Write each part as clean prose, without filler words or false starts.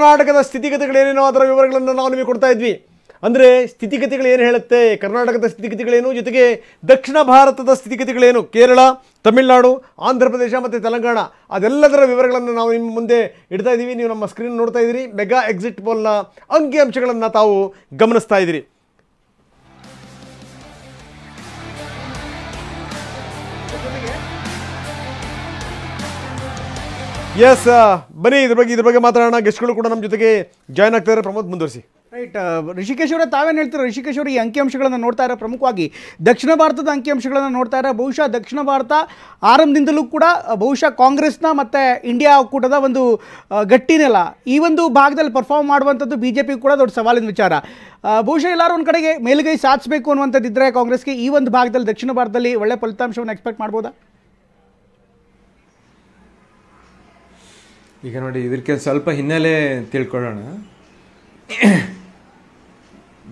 ಕರ್ನಾಟಕದ ಸ್ಥಿತಿಗತಿಗಳೇನೇನೋ ಅದರ ವಿವರಗಳನ್ನು ನಾವು ನಿಮಗೆ ಕೊಡ್ತಾ ಇದ್ವಿ. ಅಂದರೆ ಸ್ಥಿತಿಗತಿಗಳು ಏನು ಹೇಳುತ್ತೆ, ಕರ್ನಾಟಕದ ಸ್ಥಿತಿಗತಿಗಳೇನು, ಜೊತೆಗೆ ದಕ್ಷಿಣ ಭಾರತದ ಸ್ಥಿತಿಗತಿಗಳೇನು, ಕೇರಳ, ತಮಿಳುನಾಡು, ಆಂಧ್ರ ಪ್ರದೇಶ ಮತ್ತು ತೆಲಂಗಾಣ, ಅದೆಲ್ಲದರ ವಿವರಗಳನ್ನು ನಾವು ನಿಮ್ಮ ಮುಂದೆ ಇಡ್ತಾ ಇದ್ದೀವಿ. ನೀವು ನಮ್ಮ ಸ್ಕ್ರೀನ್ ನೋಡ್ತಾ ಇದ್ದೀರಿ. ಮೆಗಾ ಎಕ್ಸಿಟ್ ಪೋಲ್ನ ಅಂಕಿಅಂಶಗಳನ್ನು ತಾವು ಗಮನಿಸ್ತಾ ಇದ್ದೀರಿ. ಎಸ್, ಬನ್ನಿ ಇದ್ರ ಬಗ್ಗೆ ಮಾತಾಡೋಣ. ಗೆಸ್ಟ್ಗಳು ಕೂಡ ನಮ್ಮ ಜೊತೆಗೆ ಜಾಯ್ನ್ ಆಗ್ತಾ ಇದ್ದಾರೆ. ಪ್ರಮೋದ್, ಮುಂದುವರಿಸಿ. ರೈಟ್, ಋಷಿಕೇಶ್ ಅವರೇ ತಾವೇನು ಹೇಳ್ತೀರಾ? ಋಷಿಕೇಶ್ ಅವರು ಈ ಅಂಕಿಅಂಶಗಳನ್ನು ನೋಡ್ತಾ ಇರೋ, ಪ್ರಮುಖವಾಗಿ ದಕ್ಷಿಣ ಭಾರತದ ಅಂಕಿಅಂಶಗಳನ್ನು ನೋಡ್ತಾ ಇರೋ. ಬಹುಶಃ ದಕ್ಷಿಣ ಭಾರತ ಆರಂಭದಿಂದಲೂ ಕೂಡ ಬಹುಶಃ ಕಾಂಗ್ರೆಸ್ನ ಮತ್ತು ಇಂಡಿಯಾ ಒಕ್ಕೂಟದ ಒಂದು ಗಟ್ಟಿನೆಲ್ಲ ಈ ಒಂದು ಭಾಗದಲ್ಲಿ ಪರ್ಫಾರ್ಮ್ ಮಾಡುವಂಥದ್ದು BJP ಕೂಡ ದೊಡ್ಡ ಸವಾಲಿನ ವಿಚಾರ. ಬಹುಶಃ ಎಲ್ಲರೂ ಒಂದು ಕಡೆಗೆ ಮೇಲುಗೈ ಸಾಧಿಸಬೇಕು ಅನ್ನುವಂಥದ್ದಿದ್ದರೆ ಕಾಂಗ್ರೆಸ್ಗೆ ಈ ಒಂದು ಭಾಗದಲ್ಲಿ ದಕ್ಷಿಣ ಭಾರತದಲ್ಲಿ ಒಳ್ಳೆ ಫಲಿತಾಂಶವನ್ನು ಎಕ್ಸ್ಪೆಕ್ಟ್ ಮಾಡ್ಬೋದಾ? ಈಗ ನೋಡಿ, ಇದಕ್ಕೆ ಸ್ವಲ್ಪ ಹಿನ್ನೆಲೆ ತಿಳ್ಕೊಳ್ಳೋಣ.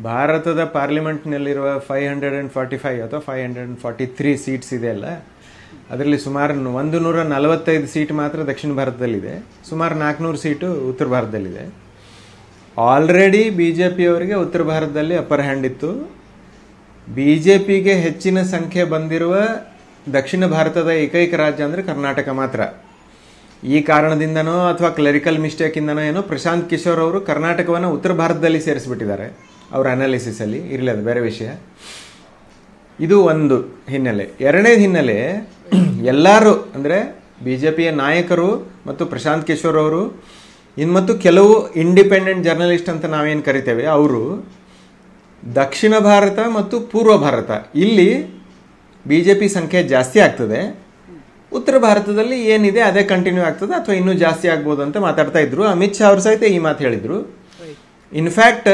ಭಾರತದ ಪಾರ್ಲಿಮೆಂಟ್ನಲ್ಲಿರುವ 545 ಅಥವಾ 543 ಸೀಟ್ಸ್ ಇದೆಯಲ್ಲ, ಅದರಲ್ಲಿ ಸುಮಾರು 145 ಸೀಟ್ ಮಾತ್ರ ದಕ್ಷಿಣ ಭಾರತದಲ್ಲಿದೆ, ಸುಮಾರು 400 ಸೀಟು ಉತ್ತರ ಭಾರತದಲ್ಲಿದೆ. ಆಲ್ರೆಡಿ BJP ಅವರಿಗೆ ಉತ್ತರ ಭಾರತದಲ್ಲಿ ಅಪ್ಪರ್ ಹ್ಯಾಂಡ್ ಇತ್ತು. BJPಗೆ ಹೆಚ್ಚಿನ ಸಂಖ್ಯೆ ಬಂದಿರುವ ದಕ್ಷಿಣ ಭಾರತದ ಏಕೈಕ ರಾಜ್ಯ ಅಂದರೆ ಕರ್ನಾಟಕ ಮಾತ್ರ. ಈ ಕಾರಣದಿಂದನೋ ಅಥವಾ ಕ್ಲರಿಕಲ್ ಮಿಸ್ಟೇಕಿಂದನೋ ಏನೋ ಪ್ರಶಾಂತ್ ಕಿಶೋರ್ ಅವರು ಕರ್ನಾಟಕವನ್ನು ಉತ್ತರ ಭಾರತದಲ್ಲಿ ಸೇರಿಸಿಬಿಟ್ಟಿದ್ದಾರೆ ಅವರ ಅನಾಲಿಸಿಸಲ್ಲಿ. ಇರಲಿ, ಅದು ಬೇರೆ ವಿಷಯ. ಇದು ಒಂದು ಹಿನ್ನೆಲೆ. ಎರಡನೇದು ಹಿನ್ನೆಲೆ, ಎಲ್ಲರೂ ಅಂದರೆ BJPಯ ನಾಯಕರು ಮತ್ತು ಪ್ರಶಾಂತ್ ಕಿಶೋರ್ ಅವರು ಮತ್ತು ಕೆಲವು ಇಂಡಿಪೆಂಡೆಂಟ್ ಜರ್ನಲಿಸ್ಟ್ ಅಂತ ನಾವೇನು ಕರಿತೇವೆ ಅವರು ದಕ್ಷಿಣ ಭಾರತ ಮತ್ತು ಪೂರ್ವ ಭಾರತ ಇಲ್ಲಿ BJP ಸಂಖ್ಯೆ ಜಾಸ್ತಿ ಆಗ್ತದೆ, ಉತ್ತರ ಭಾರತದಲ್ಲಿ ಏನಿದೆ ಅದೇ ಕಂಟಿನ್ಯೂ ಆಗ್ತದೆ ಅಥವಾ ಇನ್ನೂ ಜಾಸ್ತಿ ಆಗ್ಬೋದು ಅಂತ ಮಾತಾಡ್ತಾ ಇದ್ರು. ಅಮಿತ್ ಶಾ ಅವರು ಸಹಿತ ಈ ಮಾತು ಹೇಳಿದರು. ಇನ್ಫ್ಯಾಕ್ಟ್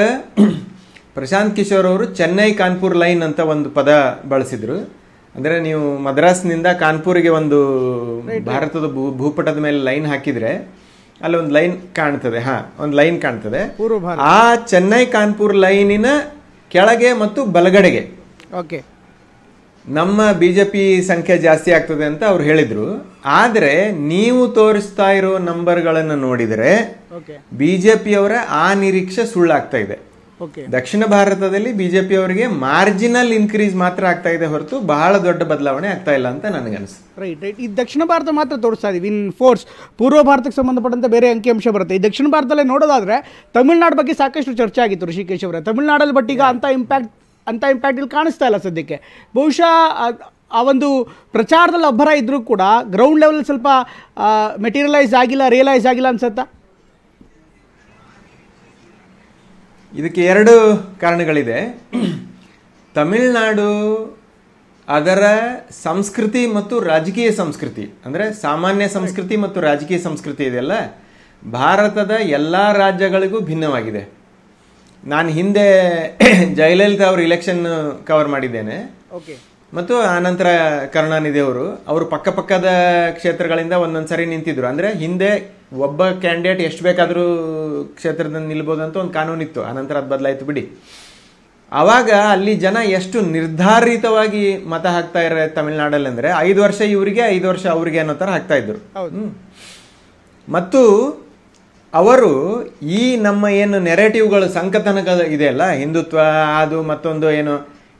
ಪ್ರಶಾಂತ್ ಕಿಶೋರ್ ಅವರು ಚೆನ್ನೈ ಕಾನ್ಪುರ್ ಲೈನ್ ಅಂತ ಒಂದು ಪದ ಬಳಸಿದ್ರು. ಅಂದರೆ ನೀವು ಮದ್ರಾಸ್ನಿಂದ ಕಾನ್ಪುರಿಗೆ ಒಂದು ಭಾರತದ ಭೂಪಟದ ಮೇಲೆ ಲೈನ್ ಹಾಕಿದ್ರೆ ಅಲ್ಲಿ ಒಂದು ಲೈನ್ ಕಾಣ್ತದೆ. ಒಂದು ಲೈನ್ ಕಾಣ್ತದೆ. ಆ ಚೆನ್ನೈ ಕಾನ್ಪುರ್ ಲೈನಿನ ಕೆಳಗೆ ಮತ್ತು ಬಲಗಡೆಗೆ ಓಕೆ ನಮ್ಮ BJP ಸಂಖ್ಯೆ ಜಾಸ್ತಿ ಆಗ್ತದೆ ಅಂತ ಅವ್ರು ಹೇಳಿದ್ರು. ಆದರೆ ನೀವು ತೋರಿಸ್ತಾ ಇರೋ ನಂಬರ್ಗಳನ್ನು ನೋಡಿದರೆ BJP ಅವರ ಆ ನಿರೀಕ್ಷೆ ಸುಳ್ಳಾಗ್ತಾ ಇದೆ. ದಕ್ಷಿಣ ಭಾರತದಲ್ಲಿ BJP ಅವರಿಗೆ ಮಾರ್ಜಿನಲ್ ಇನ್ಕ್ರೀಸ್ ಮಾತ್ರ ಆಗ್ತಾ ಇದೆ ಹೊರತು ಬಹಳ ದೊಡ್ಡ ಬದಲಾವಣೆ ಆಗ್ತಾ ಇಲ್ಲ ಅಂತ ನನಗನ್ಸುತ್ತೆ. ರೈಟ್. ಈ ದಕ್ಷಿಣ ಭಾರತ ಮಾತ್ರ ತೋರಿಸ್ತಾ ಇದೀವಿ. ಇನ್ ಫೋರ್ಸ್ ಪೂರ್ವ ಭಾರತಕ್ಕೆ ಸಂಬಂಧಪಟ್ಟಂತೆ ಬೇರೆ ಅಂಕಿಅಂಶ ಬರುತ್ತೆ. ಈ ದಕ್ಷಿಣ ಭಾರತದಲ್ಲೇ ನೋಡೋದಾದ್ರೆ ತಮಿಳುನಾಡು ಬಗ್ಗೆ ಸಾಕಷ್ಟು ಚರ್ಚೆ ಆಗಿತ್ತು ಋಷಿಕೇಶ್ ಅವರೇ. ತಮಿಳುನಾಡಲ್ಲಿ ಬಟ್ ಈಗ ಅಂತ ಇಂಪ್ಯಾಕ್ಟ್ ಇಲ್ಲಿ ಕಾಣಿಸ್ತಾ ಇಲ್ಲ ಸದ್ಯಕ್ಕೆ. ಬಹುಶಃ ಆ ಒಂದು ಪ್ರಚಾರದಲ್ಲಿ ಅಬ್ಬರ ಇದ್ರೂ ಕೂಡ ಗ್ರೌಂಡ್ ಲೆವೆಲ್ ಸ್ವಲ್ಪ ರಿಯಲೈಸ್ ಆಗಿಲ್ಲ ಅನ್ಸುತ್ತಾ? ಇದಕ್ಕೆ ಎರಡು ಕಾರಣಗಳಿದೆ. ತಮಿಳುನಾಡು ಅದರ ಸಂಸ್ಕೃತಿ ಮತ್ತು ರಾಜಕೀಯ ಸಂಸ್ಕೃತಿ ಅಂದರೆ ಸಾಮಾನ್ಯ ಸಂಸ್ಕೃತಿ ಮತ್ತು ರಾಜಕೀಯ ಸಂಸ್ಕೃತಿ ಇದೆಯಲ್ಲ, ಭಾರತದ ಎಲ್ಲ ರಾಜ್ಯಗಳಿಗೂ ಭಿನ್ನವಾಗಿದೆ. ನಾನು ಹಿಂದೆ ಜಯಲಲಿತಾ ಅವರು ಇಲೆಕ್ಷನ್ ಕವರ್ ಮಾಡಿದ್ದೇನೆ ಮತ್ತು ಆನಂತರ ಕರುಣಾನಿಧಿ ಅವರು ಪಕ್ಕದ ಕ್ಷೇತ್ರಗಳಿಂದ ಒಂದೊಂದ್ಸರಿ ನಿಂತಿದ್ರು. ಅಂದರೆ ಹಿಂದೆ ಒಬ್ಬ ಕ್ಯಾಂಡಿಡೇಟ್ ಎಷ್ಟು ಬೇಕಾದರೂ ಕ್ಷೇತ್ರದಲ್ಲಿ ನಿಲ್ಬೋದು ಅಂತ ಒಂದು ಕಾನೂನಿತ್ತು, ಆನಂತರ ಅದು ಬದಲಾಯಿತು ಬಿಡಿ. ಆವಾಗ ಅಲ್ಲಿ ಜನ ಎಷ್ಟು ನಿರ್ಧಾರಿತವಾಗಿ ಮತ ಹಾಕ್ತಾ ಇರೋ ತಮಿಳುನಾಡಲ್ಲಿ ಅಂದರೆ 5 ವರ್ಷ ಇವರಿಗೆ 5 ವರ್ಷ ಅವರಿಗೆ ಅನ್ನೋ ಥರ ಹಾಕ್ತಾ ಇದ್ರು. ಮತ್ತು ಅವರು ಈ ನಮ್ಮ ಏನು ನೆರೆಟಿವ್ಗಳು ಸಂಕಥನಗಳು ಇದೆಯಲ್ಲ, ಹಿಂದುತ್ವ ಅದು ಮತ್ತೊಂದು ಏನು,